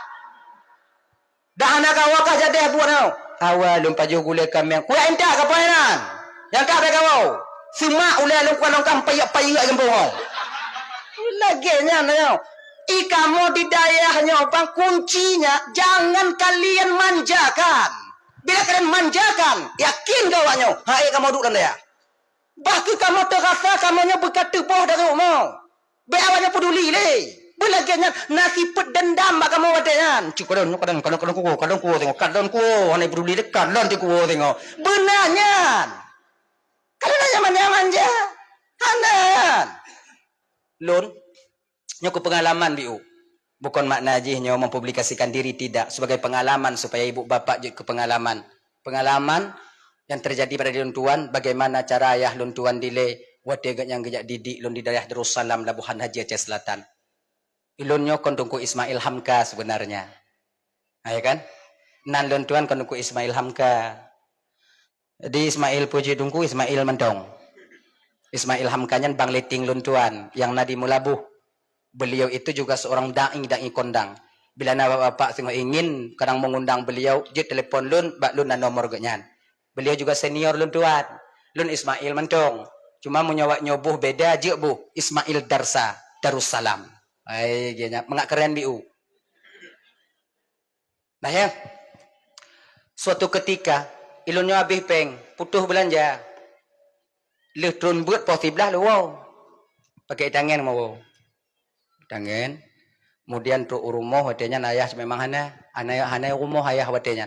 Speaker 1: Dah anak kau kah jadi buat kau? Awal lumpah jauh gula kami. Kau entak ke painan? Yang kau kau. Semak ulai lumpah longkang payak-payak gempung kau. Laginya nyo. Kamu di daerahnya bang kuncinya jangan kalian manjakan. Bila kalian manjakan, yakin kau nyo. Hai kamu duduk dan dia. Bahkan kamu terasa kamunya berkata boh dari rumah. Biarnya peduli deh. Belagiannya nasi pedendam bak kamu wadangan. Kadon kuo tengok. Kadon kuo hanya peduli dek kadon ti kuo tengok. Benarnya. Kadon nyaman je. Hanan. Lun nyo pengalaman biu. Bukan makna je nyo mempublikasikan diri tidak sebagai pengalaman supaya ibu bapak je ke pengalaman. Pengalaman yang terjadi pada lun tuan bagaimana cara ayah lun tuan dile wadegat yang gejak didik lun di daerah Darussalam Labuhan Haji Aceh Selatan. Ilunnya kondungku Ismail Hamka sebenarnya. Ya kan? Nan lun tuan kondungku Ismail Hamka. Di Ismail puji dungku Ismail Mendong. Ismail Hamkanya bang leting lun tuan yang nadi mulabuh. Beliau itu juga seorang da'i kondang. Bila bapak tengok ingin kadang mengundang beliau, je telepon lun, bak lun dan nomor genyan. Beliau juga senior lun tuan. Lun Ismail Mendong. Cuma menyawak nyobuh beda je buh. Ismail Darsa Darussalam. Ay, gini, mengak keren biu. Nah ya, suatu ketika ilunnya habis peng, putuh belanja. Letrun buat posiblah lu wow. Pakai tangan mau. Tangan. Kemudian tu rumah watenya ayah memang hana rumah ayah watenya.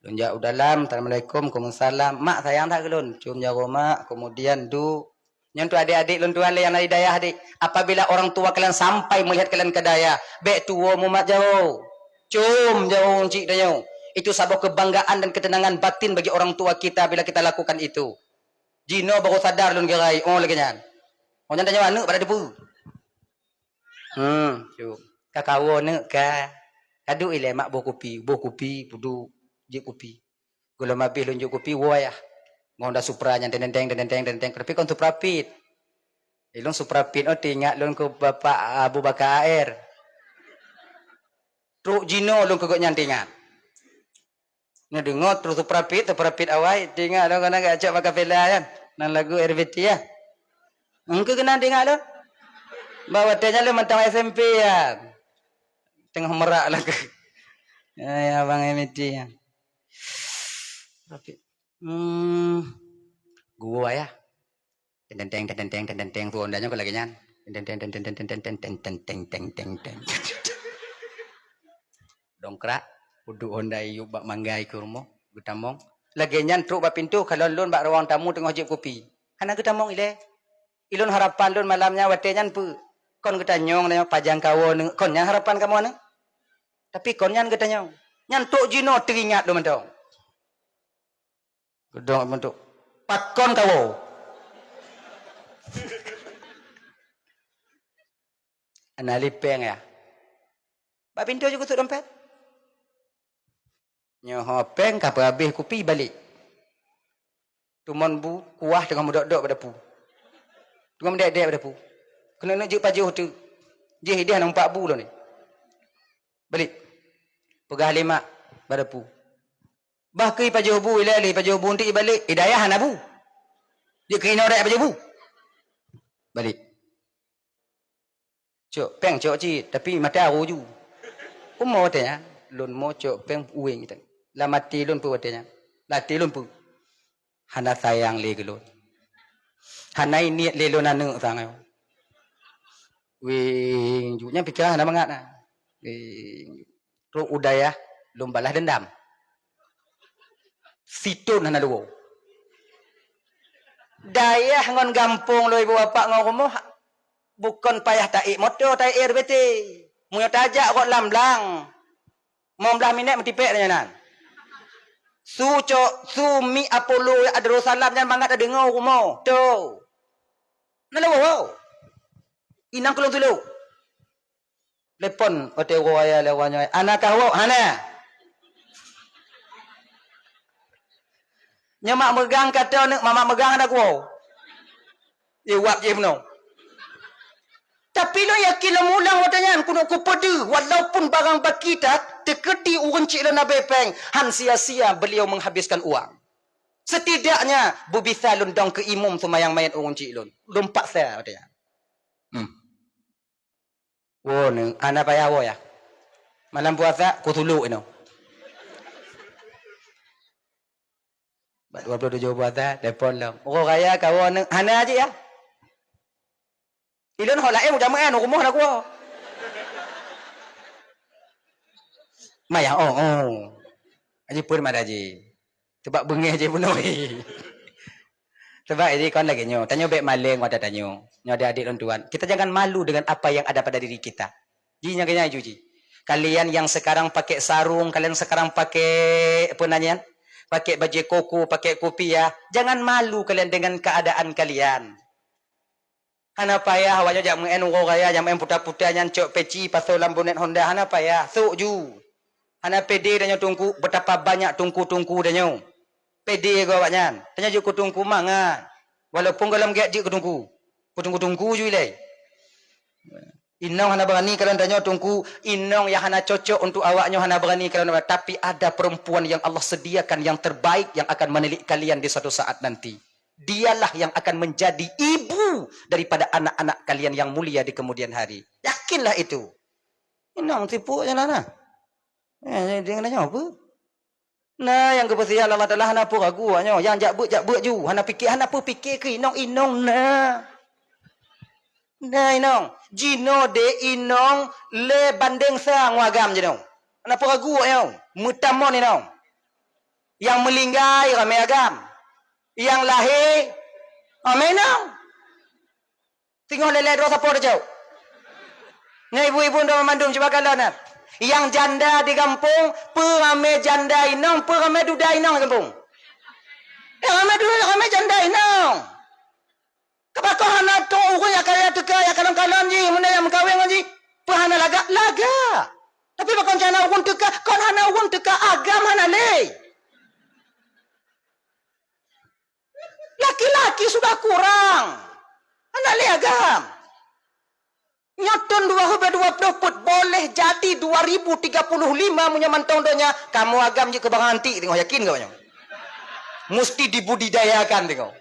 Speaker 1: Lun jauh dalam, Assalamualaikum, Waalaikumsalam. Mak sayang tak kelun? Cium jauh mak, kemudian du yang tu adik-adik lun tuan yang dari daya adik. Apabila orang tua kalian sampai melihat kalian ke daya, bek tua mumat jauh. Cium jauh cik daya. Itu sebuah kebanggaan dan ketenangan batin bagi orang tua kita bila kita lakukan itu. Jino baru sadar lun gerai. Oh lagi nyan. Oh nyan tanya mana pada debu. Cium. Kakawo nak ka. Kadu ile mak bo kopi pudu je kopi. Gula mabih lun je kopi wayah. Ngonda Supra yang dendeng. Tapi kon Supra pit. Ilung Supra pit tinggal lun ke bapak Abu Bakar Air. Truk Jino lun ke goknya tinggal. Nya dengar terus Supra pit awai tinggal lun kena gak acak pakai vela kan. Nan lagu RBT ya. Engke kena tinggal lun. Bawa tanya lun mentang SMP ya. Tengah merak lah ke. Ya abang MT ya. Tapi gua ya Teng teng teng teng teng teng tu ondanya ko lagi nyan. Teng teng teng teng teng teng teng teng teng teng teng teng teng. Dongkrak udu ondai yuk bak manggai ke rumah gutamong. Lagi nyan truk bak pintu kalau lun bak ruang tamu tengah jip kopi. Hana gutamong ile. Ilun harapan lun malamnya wate nyan pu. Kon gutanyong nang pajang kawon kon nyan harapan kamu ana. Tapi kon nyan gutanyong. Nyan tok jino teringat do mentong. Gedong bentuk. Pakon kawo. Analipeng ya. Bak pintu juga tutup dompet. Nyoho peng kapa habis kopi balik. Tumon bu kuah tengah mudok-dok pada pu. Tengah mendek-dek pada pu. Kena nak juk pajuh tu. Dia hidah nang 4 bu lo ni. Balik. Pegah 5 pada pu. Bah kei pajuh bu ilali pajuh bu nanti balik. Hidayah hana bu. Dia kena dak pajuh bu. Balik. Cok peng cok ci tapi mata aru ju. Kumo tanya lun mo cok peng uing kita. La mati lun pu tanya. Lati lun pu. Hana sayang le gelun. Hana ini le lun anu sangai. Wing junya pikir hana mangat na. Wing ro udaya lum balas dendam. Situn hana luo. Dayah ngon gampung lo ibu bapak ngau rumah bukan payah taik motor taik air bete. Munyo tajak kok lamblang. Mau belah minit mentipek tanya nan. Su mi Apollo Adro Salam jangan bangat ada ngau rumah. Tu. Nala wow. Inang kulung tulu. Lepon ote roya lewanyo. Anak kau hana. Nyamak megang kata nak mama megang anak kau. Dia wap je penuh. Tapi lo yakin lo mulang wadanya kuno ku pede walaupun barang baki tak teketi urun cik lo nabe peng han sia-sia beliau menghabiskan uang. Setidaknya bubitha lundong ke imum semayang mayat urun cik lo. Lompak saya wadanya. Wo ni ana payah wo ya. Malam puasa ku tuluk ino. 27 puasa telefon lo. Orang kaya kawan hana aja ya. Ilun ho lae udah main rumah nak gua. Maya oh. Aji pun mada aji. Sebab bengih aje punoi. Sebab ini kan lagi nyo, tanyo bek maling wadah tanyo. Nyo ada adik dan tuan. Kita jangan malu dengan apa yang ada pada diri kita. Ji nyaganya juji. Kalian yang sekarang pakai sarung, kalian sekarang pakai apa namanya? Pakai baju koko, pakai kopiah, jangan malu kalian dengan keadaan kalian. Hana payah awaknya jam en ngo raya jam en putar-putar nyan cok peci pasal lambonet Honda hana payah sok ju. Hana pede danyo tungku betapa banyak tungku-tungku danyo. Pede go awaknya. Tanya ju ku tungku manga. Walaupun dalam gak je ku tungku. Ku tungku-tungku ju ilai. Inong hana berani kalian danyo tungku, inong yang hana cocok untuk awaknya hana berani kalian tapi ada perempuan yang Allah sediakan yang terbaik yang akan menilik kalian di suatu saat nanti. Dialah yang akan menjadi ibu daripada anak-anak kalian yang mulia di kemudian hari. Yakinlah itu. Inang tipu je lah nah. Dia nanya apa? Nah yang kepastian Allah Ta'ala hana pun ragu. Yang jak-bet ju. Hana fikir, hana pun fikir ke inong nah. Nah inong. Jino de inong le banding sang wagam je nong. Hana pun ragu inong. Mutamon inong. Yang melinggai ramai agam. Yang lahir amenang tengok lele dua sapor jauh ni ibu-ibu dah memandung coba kalian yang janda di kampung perame janda inong perame duda inong di kampung rame duda rame janda inong kapakah anak tu urun yang kaya teka yang kalang-kalang je mana yang mengkawin je perhana laga tapi bakal jana urun teka kon hana urun teka agam hana le. Laki-laki sudah kurang. Anak liagam. Nyoton 2020 put boleh jadi 2035 punya mantong donya. Kamu agam je ke barang antik tengok yakin kau banyak. Mesti dibudidayakan tengok.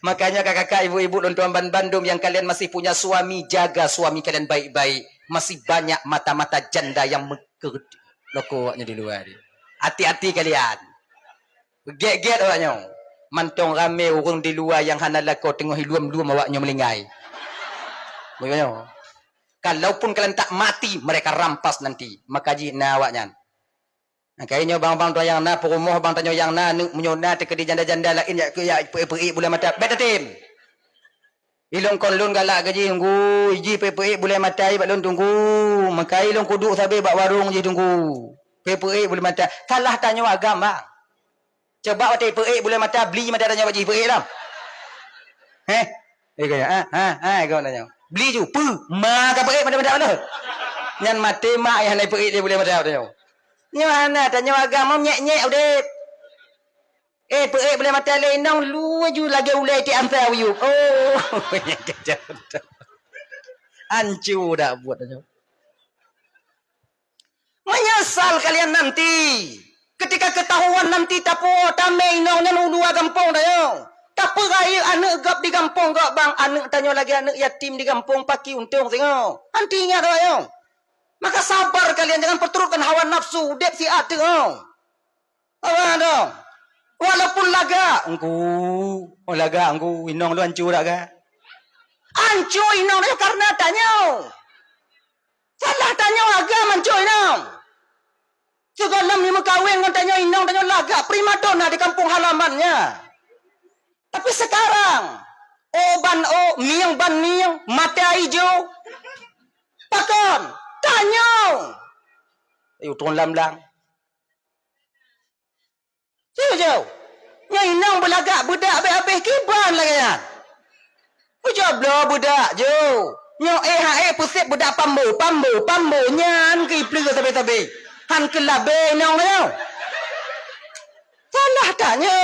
Speaker 1: Makanya kakak-kakak ibu-ibu dan tuan Bandung yang kalian masih punya suami, jaga suami kalian baik-baik. Masih banyak mata-mata janda yang lokoknya di luar. Hati-hati kalian. Get-get awaknya. Mantong ramai orang di luar yang hana lako tengah hiluam-luam awaknya melingai. Bagaimana? Kalaupun kalian tak mati, mereka rampas nanti. Maka jina awaknya. Kayaknya bang-bang tu yang na perumoh bang tanya yang na menyona te ke janda-janda lain ya peri boleh mata beta tim. Ilong kon lun galak gaji tunggu iji peri boleh matai bak lun tunggu. Maka ilong kuduk sabe bak warung je tunggu. Peri boleh mata. Salah tanya agama. Coba watai peri boleh mata beli mata tanya bak ji peri dah. Kaya kau tanya. Beli ju pu ma ka peri mata-mata mana. Nyan mati mak yang naik peri dia boleh mata tanya. Mana tanya agama nyek-nyek udah. Boleh mata lenong lu ju lagi ulai ti ampa you. Oh. Hancur dah buat tanya. Menyesal kalian nanti. Ketika ketahuan nanti tapo tamai nongnya nulua kampung dah. Tak peraya anak gap di kampung gak bang. Anak tanya lagi anak yatim di kampung paki untung tengok. Nanti ingat dah. Maka sabar kalian, jangan perturutkan hawa nafsu. Dep si ada. Apa dong? Walaupun laga. Laga, inong lu hancur laga. Hancur inong lu karena tanya. Salah tanya agama hancur inong. Segalam ni mekawin kan tanya inong, tanya laga. Primadona di kampung halamannya. Tapi sekarang. Miang ban miang. Mata hijau. Pakon. Tanya. Ayo turun lam-lam. Jauh-jauh. Yang inang belagak budak habis-habis kiban lagi ya. Ujab lah budak jauh. Yang pusat budak pambu. Nyan ke ipli ke tabi-tabi. Han ke labe inang tanya. Salah tanya.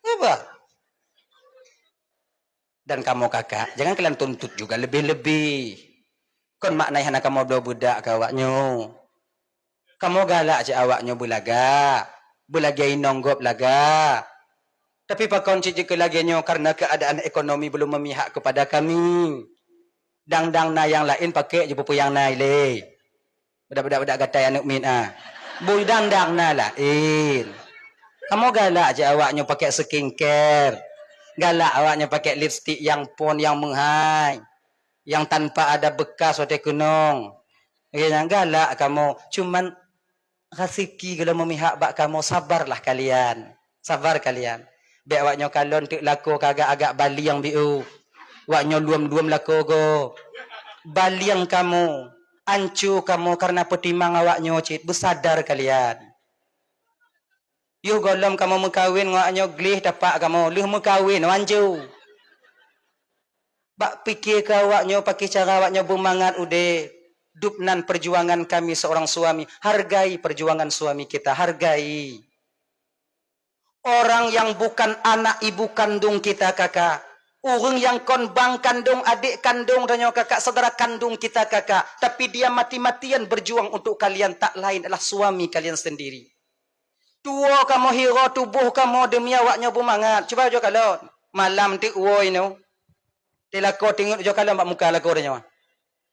Speaker 1: Apa? Dan kamu kakak, jangan kalian tuntut juga lebih-lebih. Kon maknai hana kamu dua budak ke awaknya. Kamu galak je awaknya bulaga. Bulaga inonggop laga. Tapi pakon cije ke laginya karena keadaan ekonomi belum memihak kepada kami. Dang-dang na yang lain pakai je pupu yang nai le. Budak-budak gatai anak min ah. Boy dang-dang na lain. Kamu galak je awaknya pakai skincare. Galak awaknya pakai lipstick yang pon yang menghai. Yang tanpa ada bekas waktu kunung. Galak kamu. Cuman rezeki kalau memihak bak kamu. Sabarlah kalian. Sabar kalian. Biar awaknya kalon tu laku kagak agak bali yang biu. Awaknya luam-luam laku go. Bali yang kamu. Ancu kamu karena petimang awaknya cik. Bersadar kalian. Yuh golom kamu mengkawin ngaknya glih dapat kamu. Luh mengkawin wanju. Bak fikir ke awaknya pakai cara awaknya bermangat udah. Dupnan perjuangan kami seorang suami. Hargai perjuangan suami kita. Hargai. Orang yang bukan anak ibu kandung kita kakak. Orang yang kon bang kandung, adik kandung dan kakak, saudara kandung kita kakak. Tapi dia mati-matian berjuang untuk kalian. Tak lain adalah suami kalian sendiri. Tua kamu hero tubuh kamu demi awaknya bermangat. Cuba jo kalau malam ti woi no. Tela ko tengok jo kalau mak muka lako dia.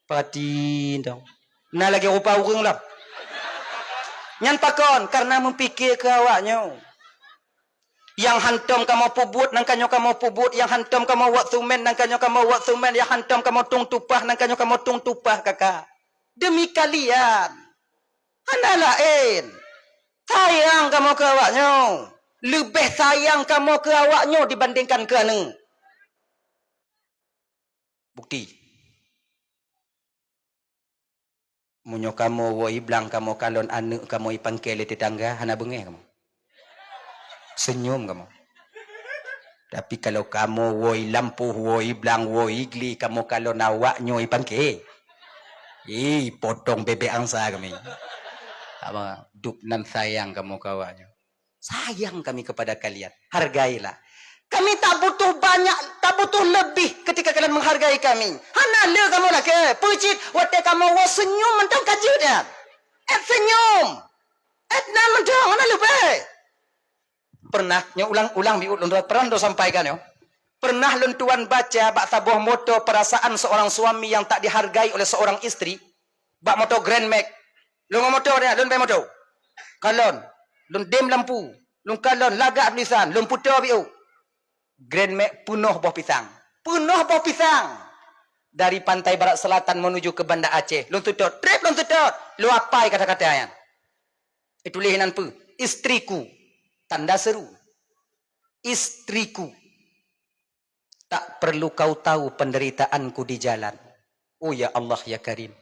Speaker 1: Patin dong. Nah lagi rupa urang lah. Nyan pakon karena memikir ke awaknya. Yang hantam kamu pubut nang kanyo kamu pubut, yang hantam kamu waktu men nang kanyo kamu waktu men, yang hantam kamu tung tupah nang kanyo kamu tung tupah kakak. Demi kalian. Hana lain. Sayang kamu ke awaknya. Lebih sayang kamu ke awaknya dibandingkan ke anu. Bukti. Munyo kamu woi blang kamu kalon anu kamu ipangkele tetangga hana bengeh kamu. Senyum kamu. Tapi kalau kamu woi lampu woi blang woi gli kamu kalon awaknya ipangke. Potong bebek angsa kami. Apa dupnan sayang kamu kawannya. Sayang kami kepada kalian. Hargailah. Kami tak butuh banyak, tak butuh lebih ketika kalian menghargai kami. Hana le kamu lah ke? Pucit waktu kamu wa senyum mentang kajunya. Senyum. Nan mentang hana lebih. Pernah ulang-ulang pernah do sampaikan yo. Pernah lentuan baca bak tabuh moto perasaan seorang suami yang tak dihargai oleh seorang istri. Bak moto Grand Max. Lu motor dia, lu motor. Kalon. lun dem lampu, lun kalon lagak tulisan, lun putar biu. Grand Mac penuh buah pisang. Penuh buah pisang. Dari pantai barat selatan menuju ke Bandar Aceh. Lun tutup, trip lun tutup. Lu apai kata-kata yang? Itu lihinan pu. Istriku. Tanda seru. Istriku. Tak perlu kau tahu penderitaanku di jalan. Oh ya Allah ya Karim.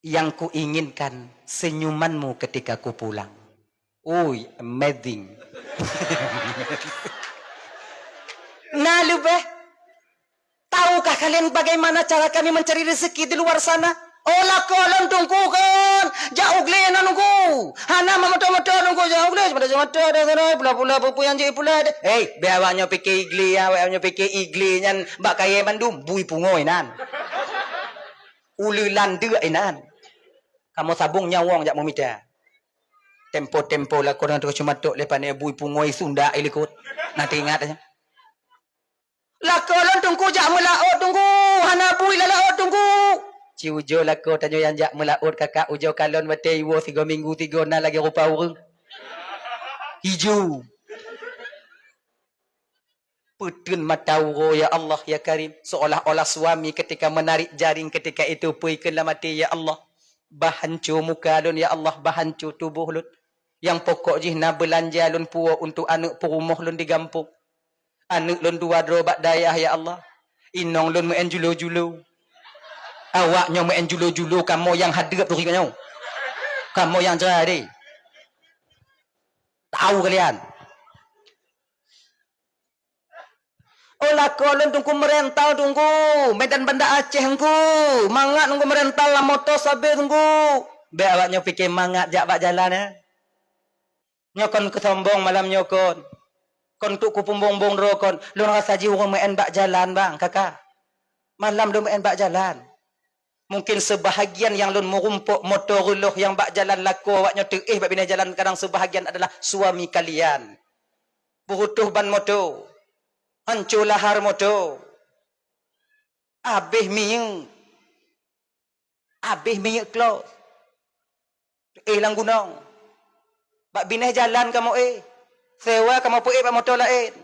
Speaker 1: Yang ku inginkan senyumanmu ketika ku pulang. Oh, amazing. Nah, lebih. Tahukah kalian bagaimana cara kami mencari rezeki di luar sana? Olah kolon tunggu kan. Jauh glen nunggu. Hana mamato-mato nunggu jauh glen. Pada mata dah sana. Pula-pula pupu yang jadi pula. Hei, biawaknya fikir igli. Awaknya fikir igli. Yang bak kaya bandung. Bui pungoy nan. Ululan dua nan. Kamu sabung nyawang jak memita. Tempo-tempo lah korang tu cuma tok lepas ni bui pungoy Sunda ilikut. Nanti ingat aja. Lakolan tunggu jak melaut tunggu. Hana bui lalaut tunggu. Ci ujo lako tanya yang jak melaut kakak ujo kalon mati iwo 3 minggu 3 na lagi rupa orang. Hijau. Putun mata uro ya Allah ya Karim. Seolah-olah suami ketika menarik jaring ketika itu pui kena mati ya Allah. Bahancu muka lun ya Allah, bahancu tubuh lun. Yang pokok jihna belanja lun puwa untuk anak perumah lun digampung. Anak lun dua drobat dayah ya Allah. Inong lun main julo-julo. Awaknya main julo-julo, kamu yang hadir tu kau. Kamu yang jadi. Tahu kalian? Olah kolon tunggu merentau tunggu. Medan Bandar Aceh tunggu. Mangat tunggu merentau lah motor sabar tunggu. Biar awaknya fikir mangat jak bak jalan ya. Nyokon kesombong malam nyokon. Kon tu ku pumbong-bong rokon. Lu rasa ji orang main bak jalan bang kakak. Malam lu main bak jalan. Mungkin sebahagian yang lun merumpuk motor ruluh yang bak jalan laku awaknya tu bak bina jalan kadang sebahagian adalah suami kalian. Berutuh ban motor. Hancur lahar motor. Habis minyak. Habis minyak close. Lang gunung. Bak bina jalan kamu sewa kamu pu bak motor lain.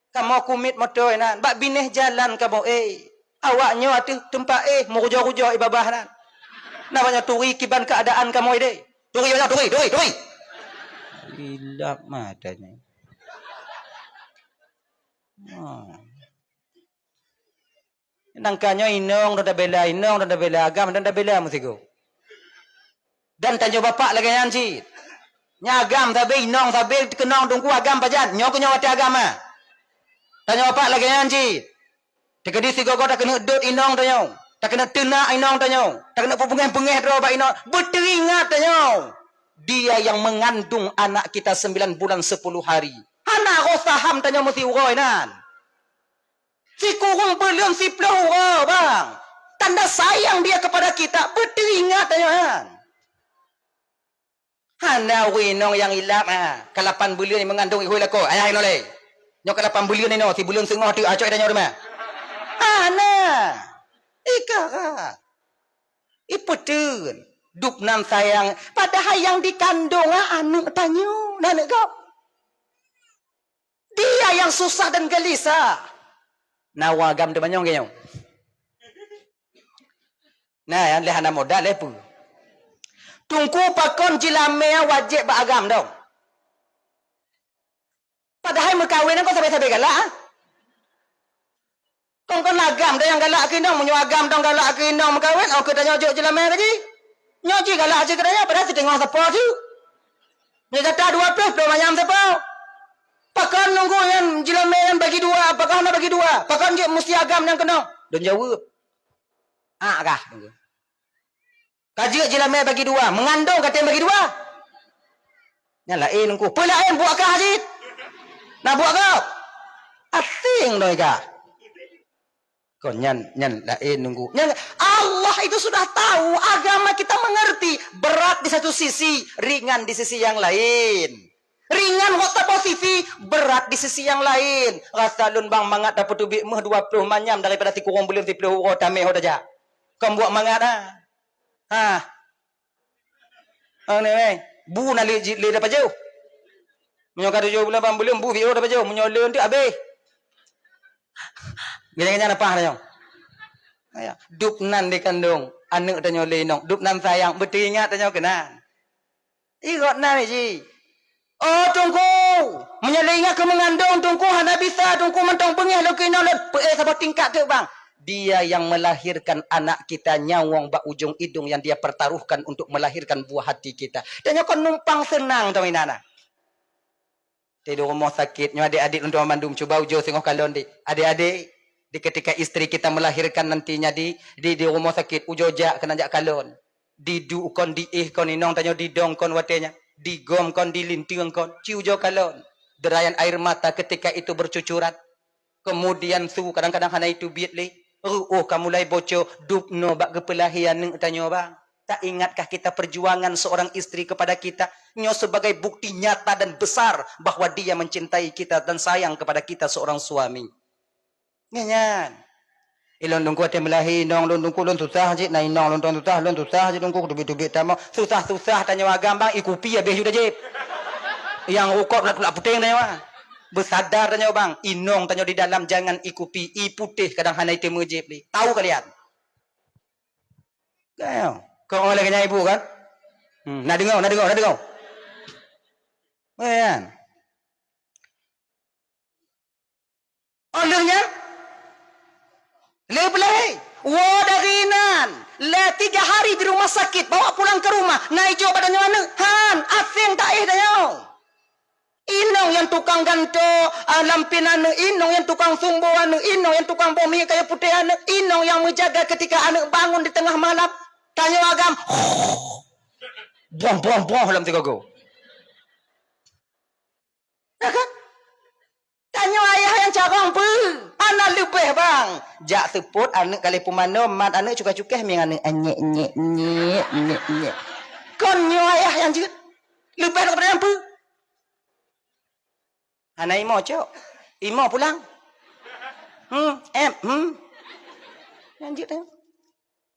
Speaker 1: Kamu kumit motor nan. Bak bina jalan kamu awaknya atu tempat meruja-ruja ibabah nan. Namanya turi kiban keadaan kamu Turi banyak turi. Hilap matanya. Nangkanya inong dah bela agam dah bela musiku. Dan tanya bapak lagi nanti. Nyagam tapi inong tapi kenong tunggu agam pajan. Nyok nyawa ti agama. Tanya bapak lagi nanti. Tekadi si gogo tak kena dot inong tanya. Tak kena tenak inong tanya. Tak kena pengeh-pengeh dro ba inong. Berteringat tanya. Dia yang mengandung anak kita 9 bulan 10 hari. Hana rosaham tanya mesti uroi nan. Si kurung belum si peluru bang. Tanda sayang dia kepada kita. Berteringat tanya kan. Hana winong yang ilap Kalapan bulan yang mengandung ihui lako. Ayah ino le. Nyok kalapan bulan ino. Si bulan sengah tu acok tanya rumah. Hana. Ikara. Iputun. Dup nan sayang. Padahal yang dikandung anak tanya. Nanak kau. Dia yang susah dan gelisah. Nawa agam de banyong kenyong. Nah, yang lehana modal lepu. Tungku pakon jilamea wajib beragam dong. Padahal mengkawin kau sampai-sampai galak. Kau kan agam dah yang galak kinong, menyo agam dong galak kinong mengkawin. Aku tanya jok jilamea lagi. Nyoji galak aja katanya padahal tengok siapa tu. Dia kata 20 macam siapa? Pakan nunggu yang jilamea yang bagi 2, apakah nak bagi 2? Pakan je mesti agam yang kena. Dan jawab. Kah tunggu. Kaji jilamea bagi 2, mengandung kata bagi 2. Nyalain nunggu. Pelain buat kah Haji? Nak buat kau? Asing doi kah? Kau nyan lain nunggu. Allah itu sudah tahu, agama kita mengerti. Berat di satu sisi, ringan di sisi yang lain. Ringan waktu posisi, berat di sisi yang lain. Rasa lun bang mangat dapat tubik meh 20 manyam daripada ti kurang belum ti peluru tameh hodaja. Kau buat mangat ni weh. Bu na le dapat jauh. Menyo kata jauh bulan belum bu video dapat jauh. Menyo le nanti habis. Gini-gini apa hanya? Dup nan di kandung. Anak tanya le nong. Dup nan sayang. Betul ingat tanya kena. Igot nan ni. Oh tunggu. Menyo le ingat ke mengandung. Tunggu hana bisa. Tunggu mentong pengih. Lo kena le. Sampai tingkat tu bang. Dia yang melahirkan anak kita nyawang bak ujung hidung yang dia pertaruhkan untuk melahirkan buah hati kita. Dan kau numpang senang tahu inana. Tidur rumah sakit, nyo adik-adik untuk mandum coba ujo tengok kalon di. Adik-adik di ketika isteri kita melahirkan nantinya di rumah sakit ujo jak kena jak kalon. Di du kon di kon inong tanyo di dong kon watenya. Di gom kon di linting kon ci ujo kalon. Derayan air mata ketika itu bercucuran. Kemudian su kadang-kadang hana itu biat le. Kamu mulai bocor dupno bak kepelahian neng tanyo bang. Tak ingatkah kita perjuangan seorang istri kepada kita? Nyo sebagai bukti nyata dan besar bahwa dia mencintai kita dan sayang kepada kita seorang suami. Nyanyan. Ilon dungku ate melahi nong lon dungku lon susah je nai nong lon susah je dungku dubit-dubit tamo susah tanya agama ikupi habis sudah je. Yang ukop nak puting tanya bang. Bersadar tanya bang, inong tanya di dalam jangan ikupi i putih kadang hanai temu je. Tahu kalian? Kau oleh kena ibu kan? Nak dengar. Kan? Olehnya? Lebih. Wah darinan. Le 3 hari di rumah sakit. Bawa pulang ke rumah. Naik jauh badannya mana? Han, asing tak tanya. Inong yang tukang ganto lampin anu, inong yang tukang sumbo anu, inong yang tukang bomi kayak putih anu, inong yang menjaga ketika anak bangun di tengah malam. Tanya agam. Buang dalam tiga go. Ya kan? Tanya ayah yang carong pe. Anak lebih bang. Jak seput anak kali pemano mat anak cuka-cuka ming anak nyek. Kon nyo ayah yang juga lebih daripada yang pe. Anak imo cok. Imo pulang. Lanjut ya.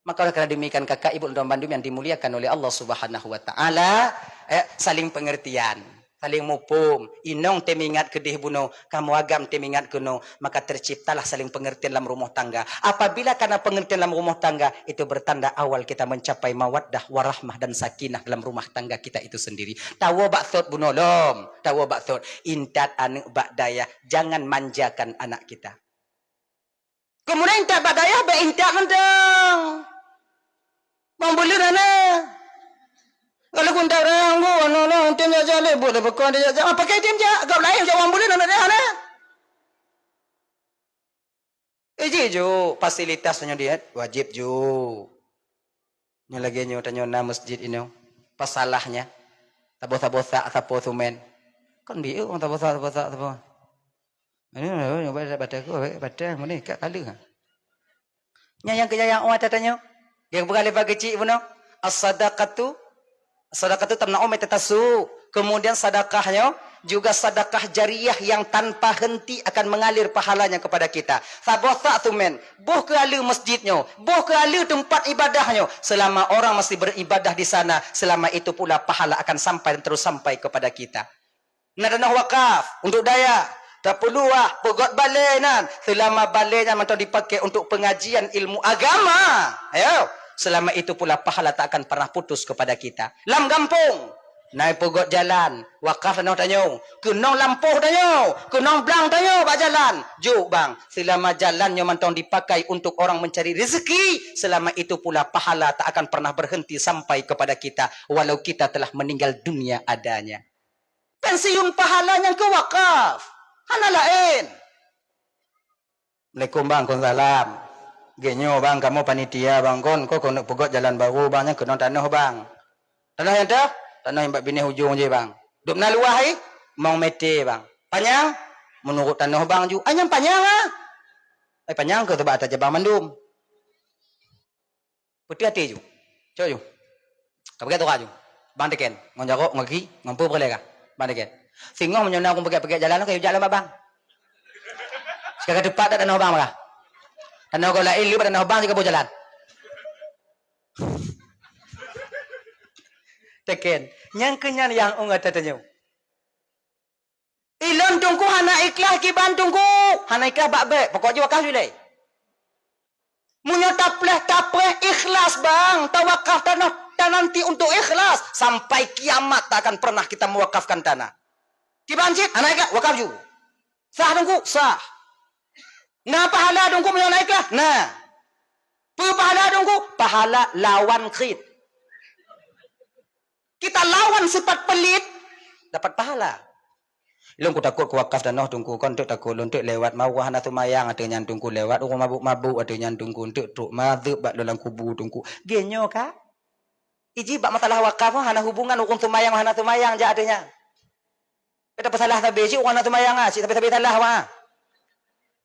Speaker 1: Maka oleh kerana demikian kakak ibu dan bandum yang dimuliakan oleh Allah Subhanahu wa taala, saling pengertian, saling mupum. Inong temingat kedih buno, kamu agam temingat kuno, maka terciptalah saling pengertian dalam rumah tangga. Apabila karena pengertian dalam rumah tangga itu bertanda awal kita mencapai mawaddah warahmah dan sakinah dalam rumah tangga kita itu sendiri. Tahu baksud buno lom, tahu baksud intat anak bak daya, jangan manjakan anak kita. Kemudian intat bak daya be intat mentang. Bang boleh mana? Kalau kun tak orang go, no, tim jaga le, boleh berkon dia jaga. Pakai tim jaga, kau lain jawab boleh mana dia mana? Jo, fasilitasnya dia wajib jo. Nya lagi nyo tanya na masjid ini, pasalahnya. Tabosa sapo sumen. Kan biu orang tabosa. Ini baca mana kat kala. Nya yang kejayaan orang tanya. Yang beralih bagi cik puno, as-sadaqatu tamna'u mitatasu. Kemudian sedekahnya juga sedekah jariah yang tanpa henti akan mengalir pahalanya kepada kita. Sabosa tu men, boh ke alu masjidnya, boh ke alu tempat ibadahnya. Selama orang masih beribadah di sana, selama itu pula pahala akan sampai dan terus sampai kepada kita. Nadanah wakaf untuk daya. Tak perlu pegot balai nan. Selama balainya mentau dipakai untuk pengajian ilmu agama. Ayo. Selama itu pula pahala tak akan pernah putus kepada kita. Lam kampung. Naik pegot jalan. Wakaf tanah tanyo. Kenong lampuh tanyo. Kenong belang tanyo bak jalan. Juk bang. Selama jalannya mentau dipakai untuk orang mencari rezeki. Selama itu pula pahala tak akan pernah berhenti sampai kepada kita. Walau kita telah meninggal dunia adanya. Pensiun pahalanya ke wakaf. Hana lain. Assalamualaikum bang. Waalaikumsalam. Genyo bang, kamu panitia bang kon, kau nak pegot jalan baru bangnya kena tanah bang. Tanah yang dah? Tanah yang bak bini hujung je bang. Duk na luah mau mete bang. Panjang? Menurut tanah bang ju. Anyang panjang panjang ke tebak atas jabang mandum. Putih hati ju. Coba ju. Kau pakai tu ju. Bang teken, ngon jarok, ngoki, ngompo boleh kah? Bang teken. Singong menyona aku pakai jalan kayu jalan bang. Sekarang tepat tak tanah bang kah? Tanah kau lain, lipat tanah bang juga boleh jalan. Teken. Yang kenyan yang ungat tatanya. Ilam tungku hana ikhlas ki bantungku. Hana ikhlas bakbe. Pokoknya wakaf dulu. Munya tapleh ikhlas bang. Tawakaf tanah nanti untuk ikhlas. Sampai kiamat tak akan pernah kita mewakafkan tanah. Kibancit, hana ikhlas wakaf juga. Sah tungku, sah. Nah pahala tungku munya hana ikhlas. Nah. Pahala tungku, pahala lawan khid. Kita lawan sifat pelit, dapat pahala. Long ku takut ku wakaf dan tungku kon untuk takut untuk lewat mawah na tumayang ada nyan tungku lewat orang mabuk ada nyan tungku untuk truk madzhab bak dalam kubu tungku. Genyo ka? Iji bak masalah wakaf hana hubungan hukum tumayang hana tumayang ja adanya. Kita pasalah tabe ji orang na tumayang ah, si tabe salah wa.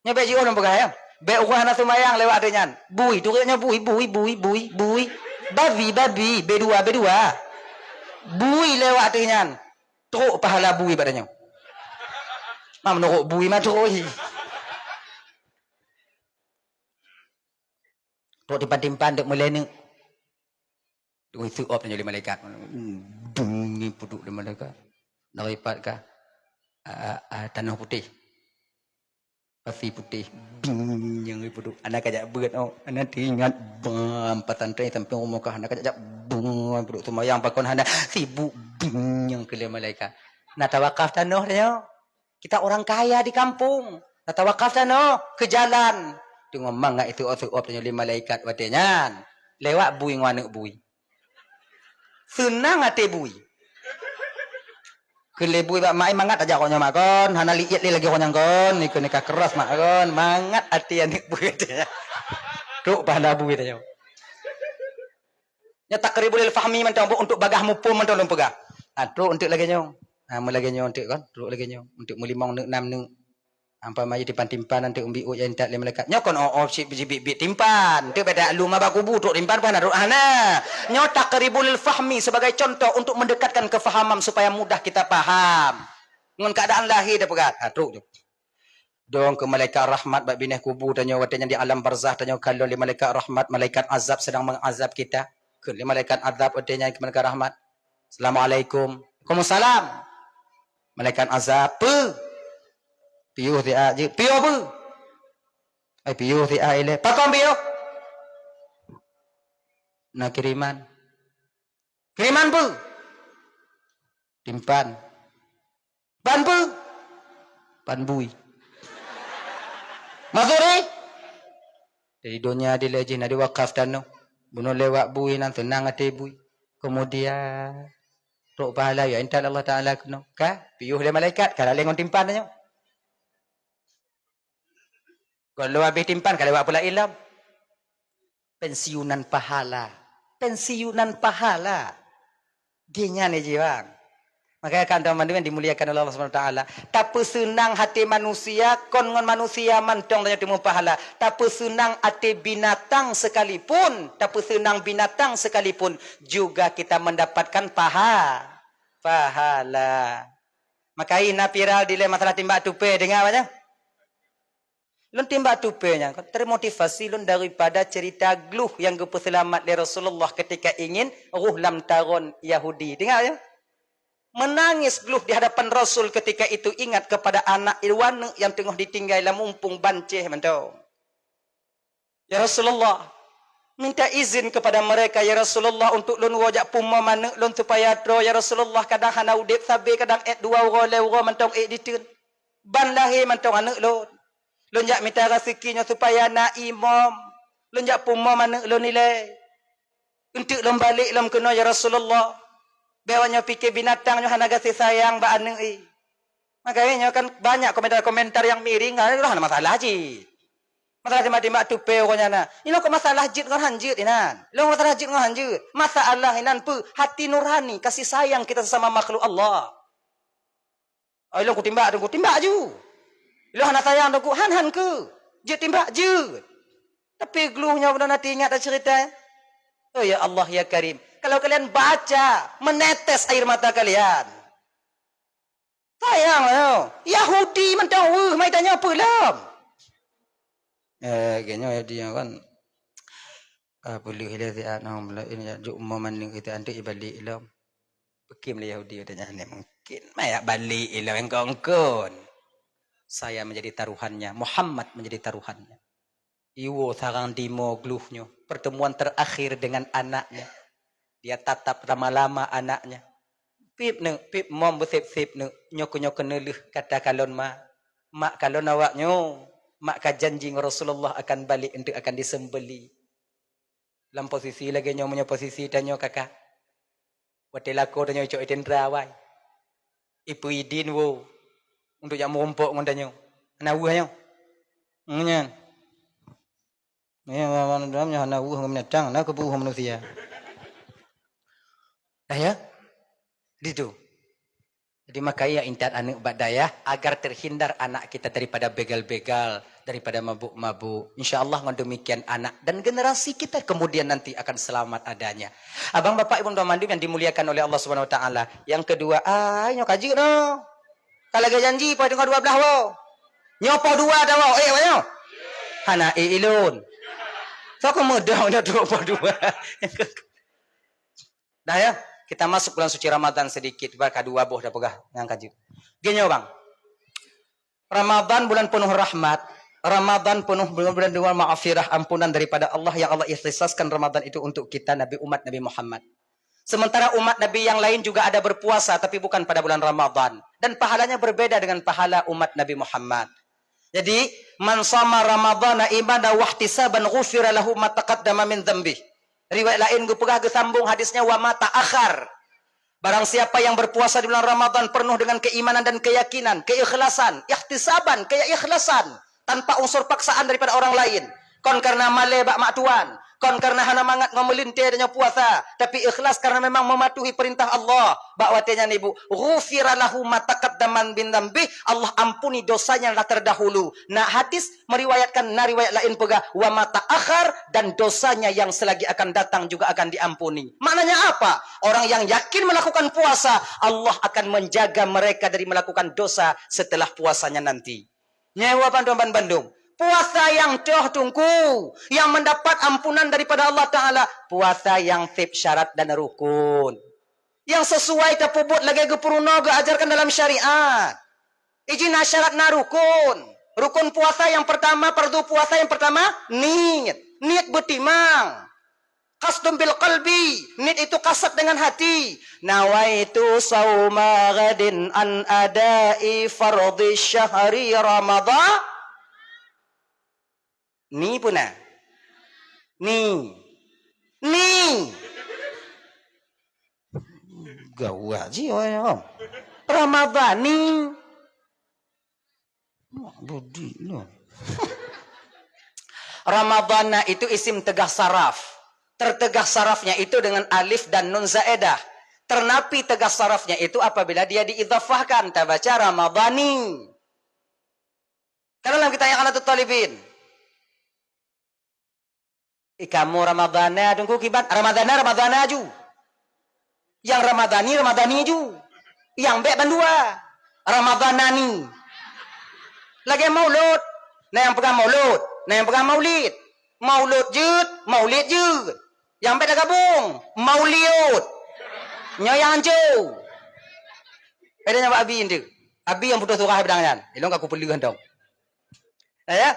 Speaker 1: Nya be ji orang pegah ya. Be orang hana tumayang lewat ada nyan. Bui tuknya bui. Babi B2. Bui lewat ada nyan. Truk pahala bui badannya. Mam menurut bui matroi. Tok timpan-timpan dek mulai ni. Duk itu op jadi malaikat. Bungi puduk di malaikat. Daripat ka tanah putih. Pasir putih. Yang puduk. Anak kajak berat oh. Anak ingat empatan tren sampai umur ka anak kajak bung puduk tumayang pakon hana sibuk yang kele malaikat. Nak tawakaf tanah dia. Kita orang kaya di kampung. Tata wakaf no ke jalan. Tengok mangga itu op tanya lima malaikat watenya. Lewat bui ngwana bui. Senang ate bui. Kele bui bak mai mangat aja konya makon. Hana liat li lagi konya kon. Iku nikah keras makon. Mangat ate anik bui tanya. Duk pada bui tanya. Nya takribul fahmi mentang untuk bagah mupum mentang lum pegah. Aduh untuk lagi nyong. Mulai nyo untuk kan, teruk lagi nyo untuk mulimong nek nam nek ampa mai timpan nanti umbi u yang tak le malaikat. Nyo kon si biji timpan. Tu beda lu maba kubu tok timpan pana ruhana. Nyo takribul fahmi sebagai contoh untuk mendekatkan kefahaman supaya mudah kita paham. Ngon keadaan lahir dah pegat. Teruk tu. Dong ke malaikat rahmat bab binah kubur tanya watanya di alam barzah tanya kalau li malaikat rahmat malaikat azab sedang mengazab kita. Ke li malaikat azab watanya ke malaikat rahmat. Assalamualaikum. Waalaikumsalam. Malaikat azab pe piuh ti a je piuh pe ai piuh ti a ile pakon piuh na kiriman pe timpan ban pe pan bui mazuri dari dunia di lejin ada wakaf tanu bunuh lewat bui nan tenang ate bui kemudian tok pahala ya inta Allah Taala kuno ka piuh le malaikat kalau lengon timpan nyo kalau habis timpan kalau pula ilam pensiunan pahala dinya ni jiwang makanya kan teman-teman dimuliakan oleh Allah Subhanahu Wa Taala tapi senang hati manusia kon ngon manusia mantong tanya temu pahala tapi senang hati binatang sekalipun juga kita mendapatkan pahala. Maka ina viral di masalah timbak tupe dengar banyak. Lun timbak tupenya termotivasi lun daripada cerita gluh yang selamat dari Rasulullah ketika ingin ruh lam taron Yahudi. Dengar ya? Menangis gluh di hadapan Rasul ketika itu ingat kepada anak Irwan yang tengah ditinggal dalam mumpung banceh mentau. Ya Rasulullah, minta izin kepada mereka ya Rasulullah untuk lun wajak pumma manuk lun supaya tro ya Rasulullah kadang hana udip sabe kadang dua ro mentong ditun. Ban lahir mentong anak lun. Lun jak minta rezekinya supaya nak imam. Lun jak pumma manuk lun nilai. Untuk lun balik lun kena ya Rasulullah. Bewanya fikir binatangnya hana kasih sayang ba anu makanya kan banyak komentar-komentar yang miring ada masalah ji. Masalah timbak tupe orangnya na. Ini kok masalah jid ngan hanjut inan. Lo masalah jid ngan hanjut. Masalah inan pu hati nurani kasih sayang kita sesama makhluk Allah. Ai lo ku timbak ju. Lo hana sayang ku han ku. Jid timbak jud. Tapi gluhnya udah nanti ingat cerita. Oh ya Allah ya Karim. Kalau kalian baca, menetes air mata kalian. Sayang loh. Yahudi mentau, mai tanya apa lam? Kayaknya dia kan boleh hilang dia nak ini juk momen kita anti ibadi lam. Bekim lah Yahudi adanya ni mungkin. Maya balik ilah engkau. Saya menjadi taruhannya. Muhammad menjadi taruhannya. Iwo sarang dimo gluhnya. Pertemuan terakhir dengan anaknya. Dia tatap lama-lama anaknya. Pip mom bersip-sip nyok nelih kata kalon mak kalon awaknya. Mak ka janji Rasulullah akan balik untuk akan disembeli. Dalam posisi lagi nyonya posisi tanya kakak. Watelako tanya cok itendra wai. Ipu idin wo. Untuk yang merumpuk ngondanya. Anawuh nyo. Ngenyan. Ya mana dalamnya anawuh ngemenatang nak kebuh manusia. Dah ya? Gitu. Jadi maka ya intat anak badaya agar terhindar anak kita daripada begal-begal, daripada mabuk-mabuk. InsyaAllah dengan demikian anak dan generasi kita kemudian nanti akan selamat adanya. Abang bapak ibu dan mandum yang dimuliakan oleh Allah Subhanahu Wa Taala. Yang kedua, nyok kaji no. Kalau gak janji pada dengar 12 wo. Nyopo 2 dah wo. Banyak. Hana ilun. So kemudian udah 22. Dah ya. Kita masuk bulan suci Ramadan sedikit. Barka 2 boh dah pegah yang kaji. Gini bang. Ramadan bulan penuh rahmat. Ramadan penuh bulan maafirah, ampunan daripada Allah yang Allah ikhtisaskan Ramadan itu untuk kita umat Nabi Muhammad. Sementara umat Nabi yang lain juga ada berpuasa tapi bukan pada bulan Ramadan dan pahalanya berbeda dengan pahala umat Nabi Muhammad. Jadi, man shama Ramadhana imanan wa ihtisaban ghufira lahu ma taqaddama min dzambi. Riwayat lain gue pegah gesambung hadisnya wa ma ta'akhir. Barang siapa yang berpuasa di bulan Ramadan penuh dengan keimanan dan keyakinan, keikhlasan, ihtisaban, keikhlasan, tanpa unsur paksaan daripada orang lain. Kon karena male bak mak tuan, kon karena hana mangat ngomelintir dengan puasa, tapi ikhlas karena memang mematuhi perintah Allah. Bak watenya ni bu, ghufira lahu ma taqaddama min dzambi, Allah ampuni dosanya yang terdahulu. Nah, hadis meriwayatkan riwayat lain pegah wa ma ta'akhir dan dosanya yang selagi akan datang juga akan diampuni. Maknanya apa? Orang yang yakin melakukan puasa, Allah akan menjaga mereka dari melakukan dosa setelah puasanya nanti. Nyewa panduan Bandung. Puasa yang tunggu, yang mendapat ampunan daripada Allah Ta'ala. Puasa yang sip syarat dan rukun. Yang sesuai tapubut lagi gepuruno ajarkan dalam syariat. Izin syarat na rukun. Rukun puasa yang pertama, fardu puasa yang pertama, niat. Niat betimang. Qasdun bil qalbi. Niat itu kasat dengan hati. Nawaitu sauma ghadin an adai fardhi syahri Ramadhan. Ni pun nah. Ni. Gawat je orang. Ramadan ni. Budi lu. Ramadhan itu isim tegah saraf. Tertegah sarafnya itu dengan alif dan nun zaedah. Ternapi tegah sarafnya itu apabila dia diidhafahkan. Kita baca Ramadhani. Karena dalam kita yang alat talibin. Kamu Ramadhana tunggu kibat Ramadhana ju. Yang Ramadhani ju. Yang bek bandua Ramadhanani. Lagi maulud. Nah yang pegang maulud, nah yang pegang maulid. Maulud jud, maulid jud. Yang bek dah gabung mauliud. Nyayang jauh. Bedanya Pak Abi itu. Abi yang putus surah bidangan. Ilong aku perlu handong. Ya.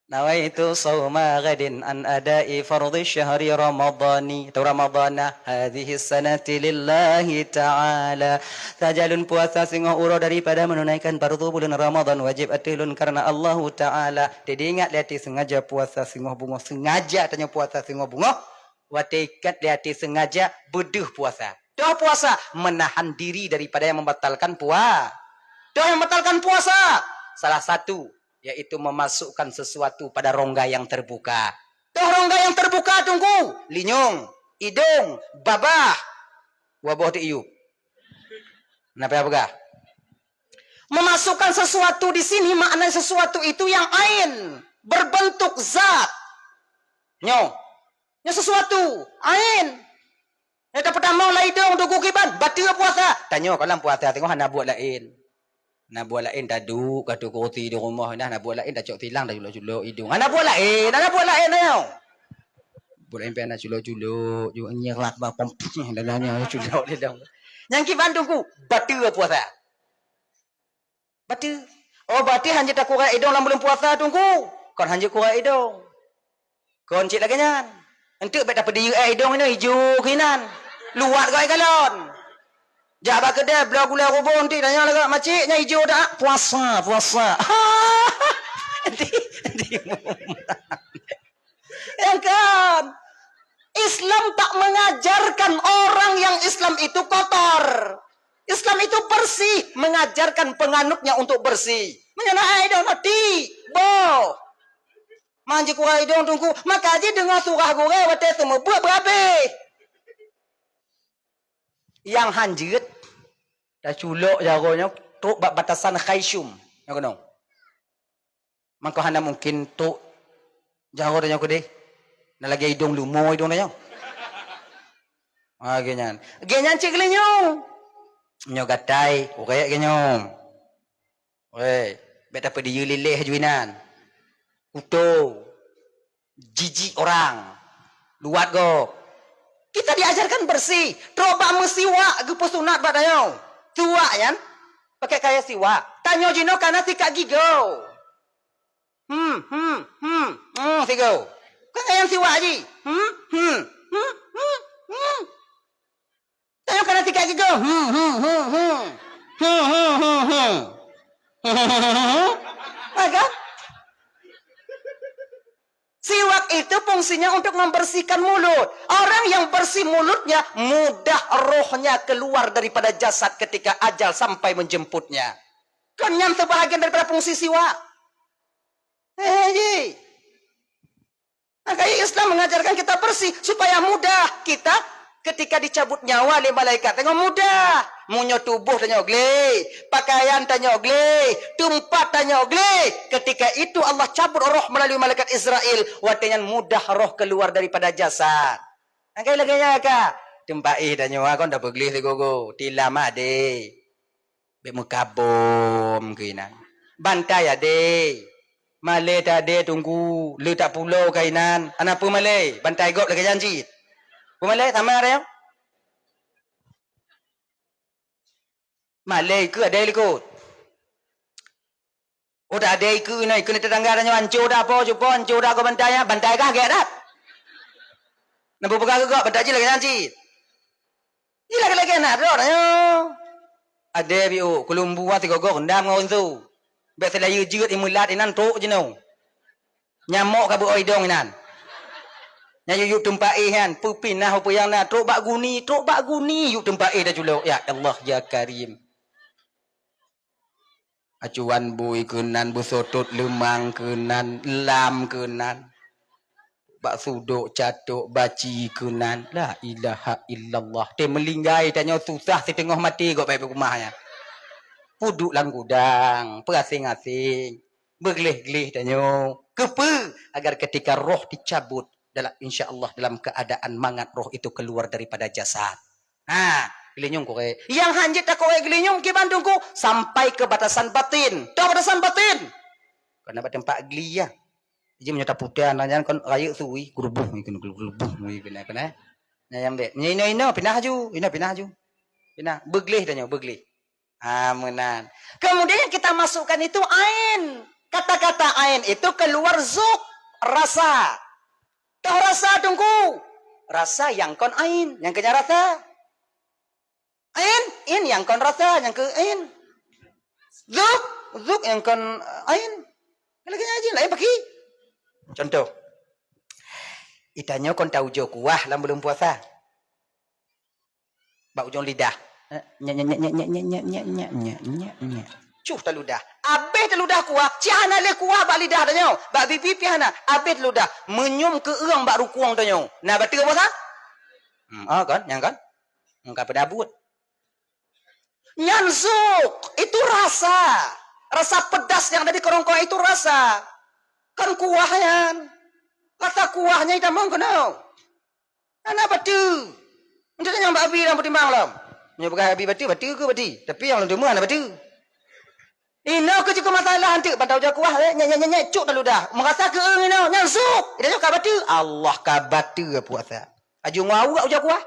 Speaker 1: Nawaitu sawma ghadin an adai fardhi syahri ramadhani atau ramadhana hadhihi sanati lillahi ta'ala. Sajalun puasa singo uro daripada menunaikan fardu bulan Ramadan wajib atilun karena Allah Ta'ala. Jadi ingat lihat sengaja puasa singo bungo, sengaja tanya puasa singo bungo. Watikat lihat sengaja beduh puasa. Doa puasa menahan diri daripada yang membatalkan puasa. Doa yang membatalkan puasa salah satu yaitu memasukkan sesuatu pada rongga yang terbuka. Tuh rongga yang terbuka tunggu. Linyung, hidung, babah, wabah di iup. Kenapa ya? Memasukkan sesuatu di sini makna sesuatu itu yang ain, berbentuk zat. Nyo sesuatu ain. Yang pertama lah hidung untuk kukiban, batal puasa. Tanya kalau puasa tengok hana buat lain. Nak buat lain dah duduk kata kursi di rumah dah nak buat lain dah cok tilang dah juluk-juluk hidung. Nak buat lain, nak buat lain tau. Buat emper nak culuk-culuk, juga nyerat bah pompong dalamnya culuk dia dah. Yang ki Bandung ku, batu puasa. Batu. Oh, batu hanya tak kurang hidung dalam bulan puasa tunggu. Kon hanya kurang hidung. Kon cik lagi nyan. Entuk bet dapat dia hidung ni hijau kinan. Luat kau galon. Jabak kedai belah gula rubun ti tanya lagi makciknya hijau dak puasa. Nanti. Yang kan Islam tak mengajarkan orang yang Islam itu kotor. Islam itu bersih, mengajarkan penganutnya untuk bersih. Menyana hidung mati, bo. Manji kurang hidung tunggu, maka aja dengar surah gore wate semua buat berabe. Yang hanjut dah culuk jagonya tok batasan khaisyum. Yang kono. Maka hana mungkin tok jago tanya aku deh. Nak lagi hidung lumo hidung tanya. Genyan. Genyan cik linyo. Nyo gatai, orek genyo. Oi, bet apa dia leleh juinan. Uto. Jijik orang. Luat go. Kita diajarkan bersih. Coba mesiwa gepo sunat bak tanya. Tua kan? Pakai kaya siwa. Tanya jino kana tikak gigo. Sigo. Kan ayam siwa haji. Tengok kana tikak gigo. Agak. Siwak itu fungsinya untuk membersihkan mulut. Orang yang bersih mulutnya, mudah rohnya keluar daripada jasad ketika ajal sampai menjemputnya. Kan yang sebahagian daripada fungsi siwak. Makanya Islam mengajarkan kita bersih supaya mudah kita ketika dicabut nyawa oleh malaikat. Tengok mudah. Munyo tubuh tanya ogle, pakaian tanya ogle, tempat tanya ogle. Ketika itu Allah cabut roh melalui malaikat Israel. Watanya mudah roh keluar daripada jasad. Angkai lagi ya kak. Tempat tanya kau dah pergi segogo. Tilam ade. Be mukabom kena. Bantai ade. Malay tadi tunggu. Le tak pulau kainan. Anak apa Malay? Bantai gop lagi janji. Apa Malay? Sama ada yang? Malay ke ada ikut? Oh tak ada ikut ni. Kena tetangga tanya hancur dah apa. Jumpa hancur dah kau bantai ya. Bantai kah agak dah? Nampak pegang ke kau? Bantai je lagi janji. Ini lagi-lagi anak. Berapa tanya? Ada biu. Kulumbu lah tiga gok. Rendam dengan orang tu. Baik selaya jerit imulat inan tok je no. Nyamuk kabut hidung inan. Nya yuk tempat kan. Pupinah apa yang nak tok bak guni yuk tempat dah juluk. Ya Allah ya Karim. Acuan bui kenan besotot lemang kenan lam kenan. Bak suduk catuk baci kenan. La ilaha illallah. Dia melinggai tanya susah setengah mati kok baik rumahnya. Puduk lang gudang, perasing-asing, bergelih-gelih tanya. Kepa agar ketika roh dicabut dalam insya-Allah dalam keadaan mangat roh itu keluar daripada jasad. Gelinyung kowe. Yang hanjit tak kowe gelinyung ke Bandungku sampai ke batasan batin. Tahu batasan batin? Karena batin pak geli ya. Jadi menyata putih nanya kon raya suwi gerubuh ikan gerubuh kena. Nyam be. Ino pindah aju, pindah aju. Pindah bergelih tanya bergelih. Menan. Kemudian yang kita masukkan itu ain. Kata-kata ain itu keluar zuk, rasa. Tahu rasa tunggu. Rasa yang kon ain, yang kenya rasa. Ain, in yang kon rasa, yang ke ain. Zuk yang kon ain. Lagi aja lain pakai. Contoh. Itanya kon tahu jo kuah dalam belum puasa. Bak ujung lidah. Cuh teludah. Abeh teludah kuah. Cihana le kuah bak lidah tanya. Bak pipi hana. Abeh teludah. Menyum ke erang bak rukuang tanya. Nah betul apa sah? Kan? Yang kan? Engkau pedabut. Nyansuk. Itu rasa. Rasa pedas yang ada di kerongkong itu rasa. Kan kuahnya. Rasa kuahnya itu mau kena. Anak betul. Macam yang bak api yang bertimbang lah. Nya bukan habis batu ke batu. Tapi yang lu mana batu. Ino ke juga masalah nanti. Bantau je kuah. Nyek cuk dah ludah. Merasa ke ino. Nyansuk. Dia cakap batu. Allah kabatu puasa. Aju ngau kat ujar kuah.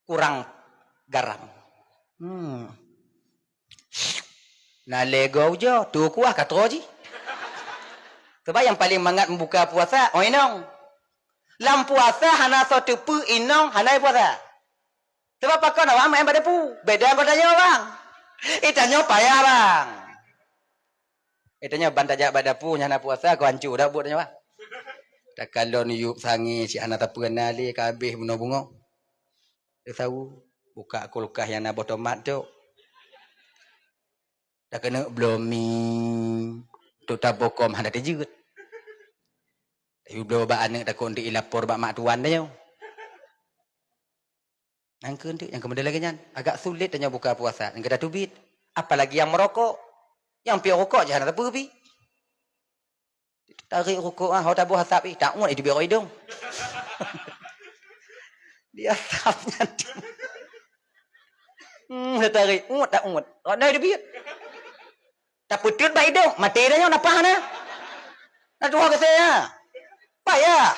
Speaker 1: Kurang garam. Nah lego je. Tu kuah kat roji. Sebab yang paling mangat membuka puasa. Oh inong. Lam puasa hana so tepu inong hanai puasa. Sebab pakau nak main pada pu. Beda kau tanya orang. Tanya payah bang. Tanya bantajak pada pu hana puasa kau hancur dah buat tanya bang. Tak kalau ni yuk sangi si anak tak pernah li kabeh bunga-bunga. Dia tahu buka kulkas yang nak tomat tu. Dah kena blooming. Tu tabokom hana terjeut. Tapi belum ba anak takut untuk lapor bak mak tuan dia. Nangkeun tu yang kemudian lagi nyan agak sulit tanya buka puasa. Yang kada tubit. Apalagi yang merokok. Yang pi rokok je hana apa pi. Tarik rokok ah, hau tabuh hasap pi. Tak muat itu biar hidung. Dia asapnya tu. Tarik. Tak muat. Ada itu biar. Tak putut ba hidung. Mati dah nyo napah na. Nak tuah ke saya. Payah.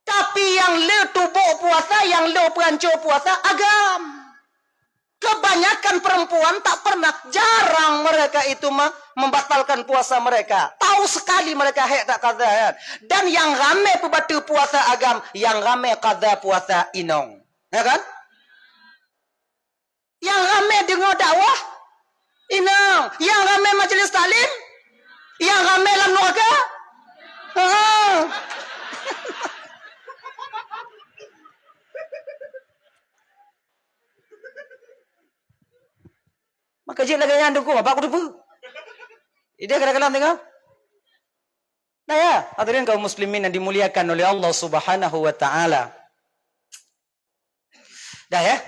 Speaker 1: Tapi yang le tubuh puasa, yang le perancur puasa, agam. Kebanyakan perempuan tak pernah, jarang mereka itu membatalkan puasa mereka. Tahu sekali mereka hek tak qada. Dan yang ramai pebatu puasa agam, yang ramai qada puasa inong. Ya kan? Yang ramai dengar dakwah, inong. Yang ramai majlis taklim, yang ramai dalam neraka. Maka je lagi yang dukung apa aku lupa. Dia kadang-kadang tengok. Nah ya, hadirin kaum muslimin yang dimuliakan oleh Allah Subhanahu wa taala. Dah ya.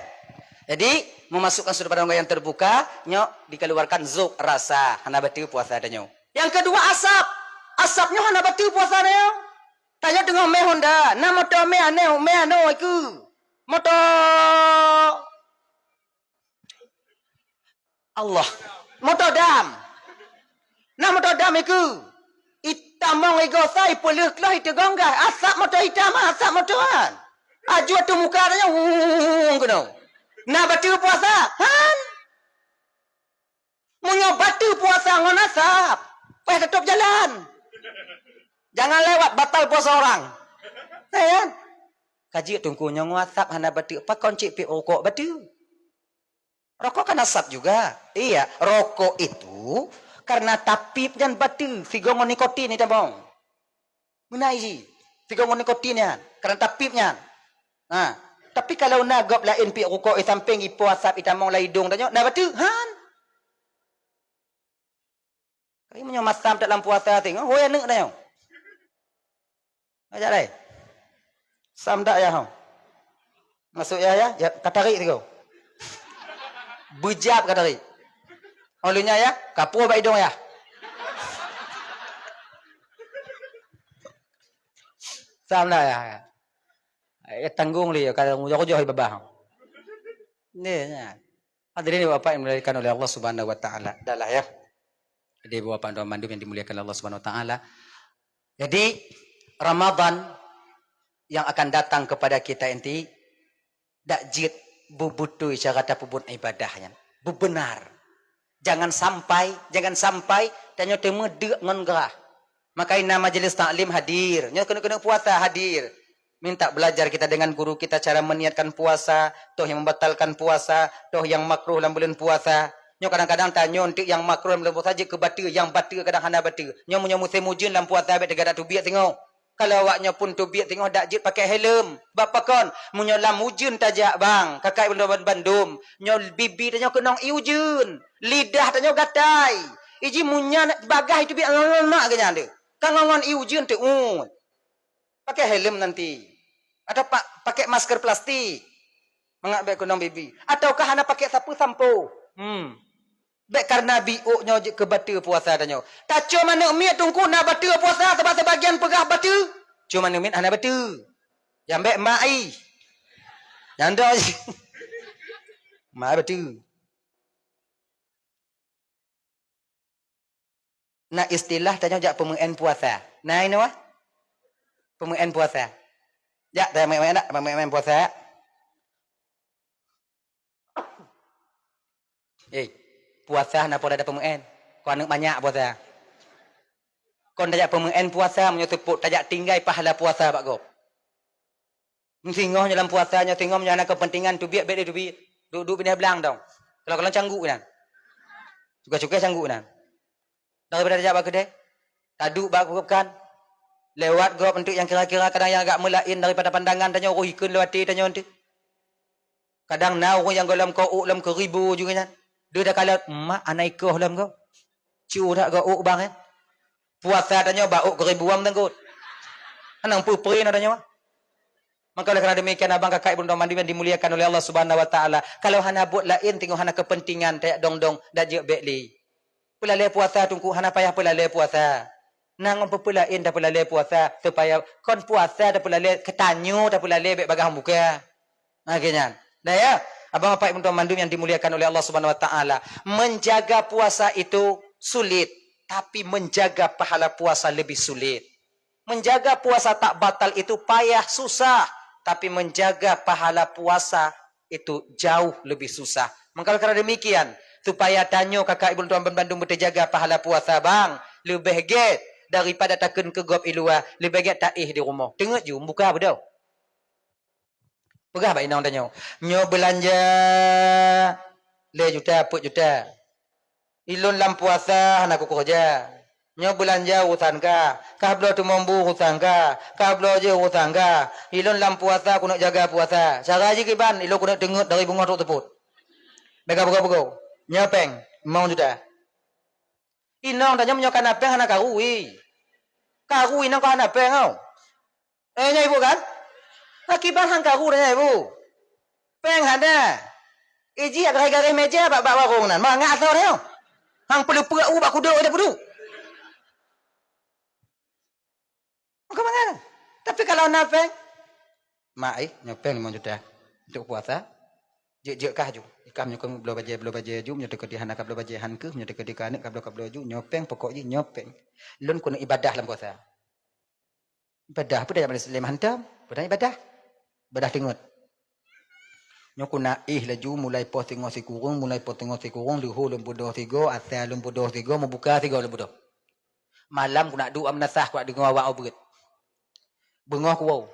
Speaker 1: Jadi memasukkan sudut pandang yang terbuka, nyok dikeluarkan zuk rasa hana batil puasa adanya. Yang kedua asap. Asapnya hana batil puasa adanya. Tanya dengan me Honda, na motor me ane iku. Motor Allah. Motor dam. Na motor dam iku. Itamong ego sai puluh kelah itu gonggah. Asap motor hitam, asap motoran. Aju tu muka adanya ngono. Na batil puasa. Han. Munyo batil puasa ngon asap. Payah tutup jalan. Jangan lewat batal puasa orang. Ya. Kaji tungkunya nguasap hana batil. Apa koncik pi rokok batil? Rokok kan asap juga. Iya, rokok itu karena tapip dan batil. Sigongon nikotin itu bang. Menai sih. Sigongon nikotinnya. Karena tapipnya. Nah, tapi kalau nagap lain pi rokok samping ipo asap itamong laidung tanya, nah batil? Han. Kali punya masam dalam puasa tengok. Hoya nek dah. Ajak dai. Sam dak ya hang. Masuk ya, katarik tu. Bejap katarik. Olunya ya, kapur bak hidung ya. Sam dak ya. Tanggung dia kalau jauh-jauh babah. Ni ya. Hadirin Bapak yang dimuliakan oleh Allah Subhanahu wa taala. Dahlah ya. Jadi Bapak dan Mandum yang dimuliakan oleh Allah Subhanahu wa taala. Jadi Ramadan yang akan datang kepada kita inti dak jid bubutui cara pubut ibadahnya. Bebenar. Jangan sampai tanya temu deuk ngon gerah. Maka ina majelis taklim hadir. Nya kena puasa hadir. Minta belajar kita dengan guru kita cara meniatkan puasa, toh yang membatalkan puasa, toh yang makruh dalam bulan puasa. Nyo kadang-kadang tanya untuk yang makruh dalam bulan puasa saja ke batil, yang batil kadang hana batil. Nyo punya musim hujan dalam puasa bet dekat tu biak tengok. Kalau awaknya pun tu biak tengok dak jid pakai helm. Bapa kon munyo lam hujan tajak bang. Kakak Bandung. Nyo bibi tanya kenong iujun. Lidah tanya gatai. Iji munya bagah itu biak nak ke nyande. Kangongon iujun tu pakai helm nanti. Atau pakai masker plastik. Mengak kenong bibi. Ataukah hana pakai sapu sampo. Baik karena biuk nyo ke batil puasa danyo. Tak cuma nak miat tungku nak batil puasa sebab sebagian pegah batil. Cuma nak miat hana batil. Yang baik mai. Nyanda je. Mak betul. Nak istilah tanya jak pemuan puasa. Nah ini wah. Pemuan puasa. Jak tanya pemuan puasa. Puasa napa ada pemuan? Kau anak banyak puasa. Kau tajak pemuan puasa menyetepuk tajak tinggal pahala puasa pak go. Tengok dalam puasanya, tengok menjana kepentingan tu biar tu biar. Duduk pindah belang dong. Kalau canggung kan. Suka-suka canggung kan. Daripada tajak bak kedai. Taduk bak kan. Lewat gop untuk yang kira-kira kadang yang agak melain daripada pandangan tanya orang ikun lewat tanya nanti. Kadang na orang yang dalam kau dalam keribu juga kan. Dia dah kalau mak anak ikoh dalam kau. Ciu tak kau bang kan. Puasa tanya bau keribuan tenggut. Anang pupri tanya. Maka oleh kerana demikian abang kakak ibu mandi yang dimuliakan oleh Allah Subhanahu wa taala. Kalau hana buat lain tengok hana kepentingan tak dong-dong dak je bekli. Pelale puasa tunggu hana payah pelale puasa. Nang pepulain dak pelale puasa supaya kon puasa dak pelale ketanyu dak pelale bek bagah buka. Akhirnya. Dah ya. Abang bapak ibu mandi yang dimuliakan oleh Allah Subhanahu wa taala. Menjaga puasa itu sulit, tapi menjaga pahala puasa lebih sulit. Menjaga puasa tak batal itu payah, susah. Tapi menjaga pahala puasa itu jauh lebih susah. Maka kerana demikian, supaya tanya kakak ibu tuan Bandung berjaga pahala puasa bang, lebih get daripada takun ke gop iluar, lebih get taih di rumah. Tengok je, buka apa dah? Pegah pak inang tanya. Nyo belanja le juta, put juta. Ilun lam puasa, anak aku kerja. Nyo belanja urusan ka. Kablo tu mambu urusan ka. Kablo je urusan ka. Ilun lam puasa aku nak jaga puasa. Cara je kiban, ilun aku nak dengut dari bunga tu teput. Bega buka-buka. Nyopeng, mau juta. Inang tanya menyokan apeng anak karui. Karui nang kau anak apeng kau. Nyai ibu kan? Akibat hang karu dah ibu. Peng ada. Iji agak-agak meja bak warung nan. Mangak tau dia. Hang perlu perak bak kuda ada kudu. Kemana? Tapi kalau napeng, mak nyopeng 5 juta untuk puasa. Je kah ju. Ikam nyokong belum baje ju nyotek di hanak belum baje han ke nyotek di kanek kablo ju nyopeng pokok je nyopeng. Lun kuna ibadah dalam puasa. Ibadah apa dah Muslim hantam? Pada ibadah. Ibadah tengok. Nyokuna laju mulai pos tengok si kurung, luhur lembudoh 3, asal lembudoh 3, membuka 3 lembudoh. Malam ku nak doa menasah ku nak dengar awak berit. Bengah ku wow.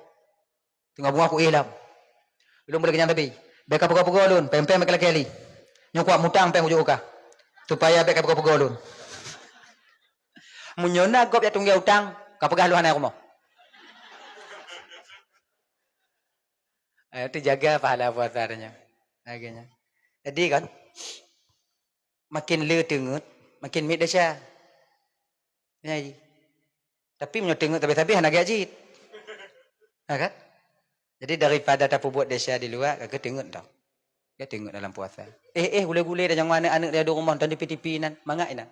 Speaker 1: Tengah bengah ku ihlam. Belum boleh kenyang tepi. Beka pukul-pukul lun, pempem beka kali. Nyo kuat mutang pem ujuk ka. Supaya beka pukul-pukul lun. Munyona gop ya tunggau utang, ka pegah luhan rumah. Itu jaga pahala puasanya. Akhirnya. Jadi kan makin le tengut, makin mit dah. Ya. Tapi menyo tengut tapi hana gaji. Kan? Jadi daripada tak buat desa di luar, kakak tengok tau. Dia tengok dalam puasa. Gule-gule dah yang mana anak dia ada rumah dan di tipi nan, mangai nan.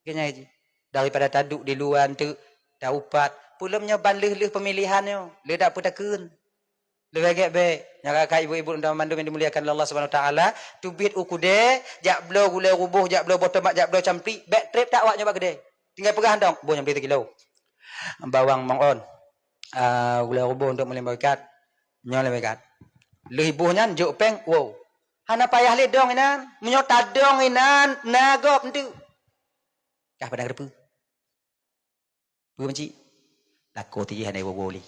Speaker 1: Kena aja. Daripada taduk di luar tu, dah upat. Pulamnya balih-lih pemilihannya. Le tak apa takun. Le baik baik. Yang kakak ibu-ibu dan mandum yang dimuliakan Allah Subhanahu Wa Taala, tubit ukude, jak blo gule rubuh, jak blo botol mak, jak blo campli, back trip tak awak nyoba gede. Tinggal pegang dong. Bo yang 3 kilo. Bawang mangon. Gula rubuh untuk melimpah ikat. Nyo lebih kat. Libuhnya juk peng, wow. Hana payah le dong inan, menyo tadong inan, nagop ntu. Kah pada grepe. Bu benci. Lako ti hana wo boli.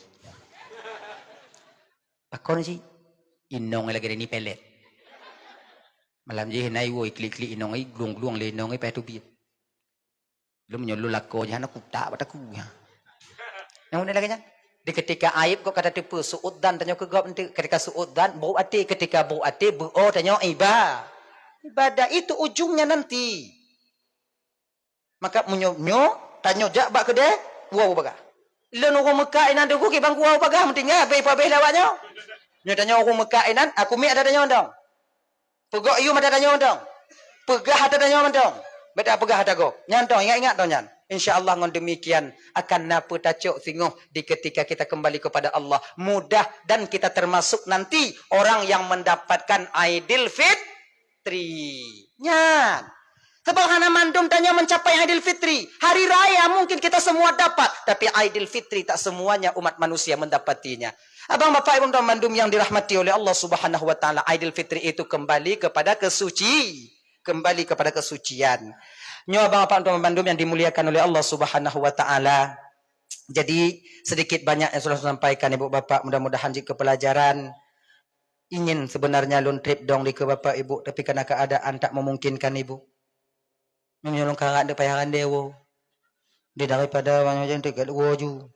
Speaker 1: Pakon si inong lagi ni pelet. Malam je nai wo klik-klik inong ai glung-glung le inong ai pa tu bi. Lu menyo lu lako je hana kutak bataku. Yang ni lagi nya. Di ketika aib kau kata tipu suudan tanya ke gop nanti ketika suudan bau ati ketika bau ati bau tanya ibadah itu ujungnya nanti maka menyo tanya jak bak ke de wow baga len orang Mekah inan deku ke bang wow baga mesti ngabe pa be lawaknya nyo tanya orang Mekah inan aku mi ada tanya ndong pegok iu ada tanya ndong pegah ada tanya ndong beda pegah ada go nyantong ingat-ingat to nyan InsyaAllah dengan demikian akan napa tacuk singoh di ketika kita kembali kepada Allah. Mudah dan kita termasuk nanti orang yang mendapatkan Aidil Fitri. Nyan. Sebab hana mandum tanya mencapai Aidil Fitri. Hari raya mungkin kita semua dapat. Tapi Aidil Fitri tak semuanya umat manusia mendapatinya. Abang bapak ibu dan mandum yang dirahmati oleh Allah Subhanahu wa taala, Aidil Fitri itu kembali kepada kembali kepada kesucian. Nyo abang bapak dan mandum yang dimuliakan oleh Allah Subhanahu wa taala. Jadi sedikit banyak yang sudah saya sampaikan ibu bapak, mudah-mudahan jika pelajaran ingin sebenarnya lun trip dong di ke bapak ibu, tapi karena keadaan tak memungkinkan ibu. Menyolong karat de payaran dewo. Di daripada orang yang dekat woju.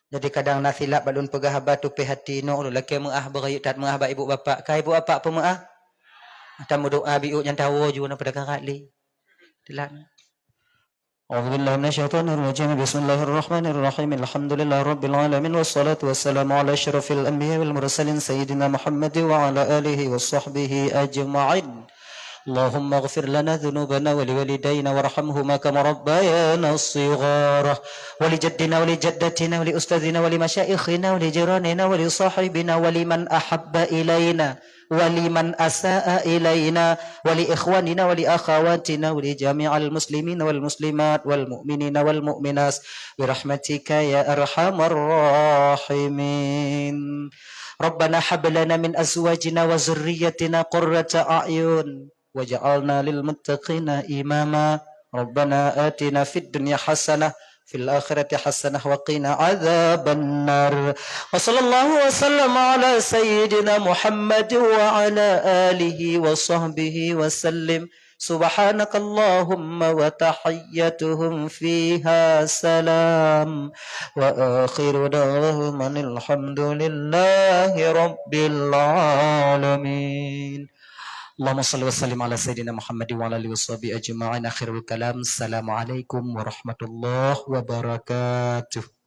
Speaker 1: Jadi kadang nasilap balun pegah batu pe hati no lelaki meah berayut tat meah ba ibu bapak. Kai ibu bapak apa meah? Tamu doa biu yang tahu ju na pada karat li. Dilan. A'udzubillahi minasyaitonir rajim. Bismillahirrahmanirrahim. Alhamdulillahi rabbil alamin wassalatu wassalamu ala asyrafil anbiya'i wal mursalin sayyidina Muhammad wa ala alihi washabbihi ajma'in. اللهم اغفر لنا ذنوبنا ولوالدينا وارحمهما كما ربيانا صغارا ولجدنا ولجدتنا ولأستاذنا ولمشايخنا ولجيراننا ولصاحبنا ولمن أحب إلينا ولمن أساء إلينا ولإخواننا ولأخواتنا ولجميع المسلمين والمسلمات والمؤمنين والمؤمنات برحمتك يا أرحم الراحمين. ربنا هب لنا من أزواجنا وذريتنا قرة أعين وجعلنا للمتقين إماما. ربنا آتنا في الدنيا حسنة في الآخرة حسنة وقنا عذاب النار. وصلى الله وسلم على سيدنا محمد وعلى آله وصحبه وسلم. سبحانك اللهم وتحيتهم فيها سلام وآخر دعواهم الحمد لله رب العالمين. اللهم صل وسلم على سيدنا محمد وعلى اله وصحبه اجمعين. اخر الكلام السلام عليكم ورحمه الله وبركاته.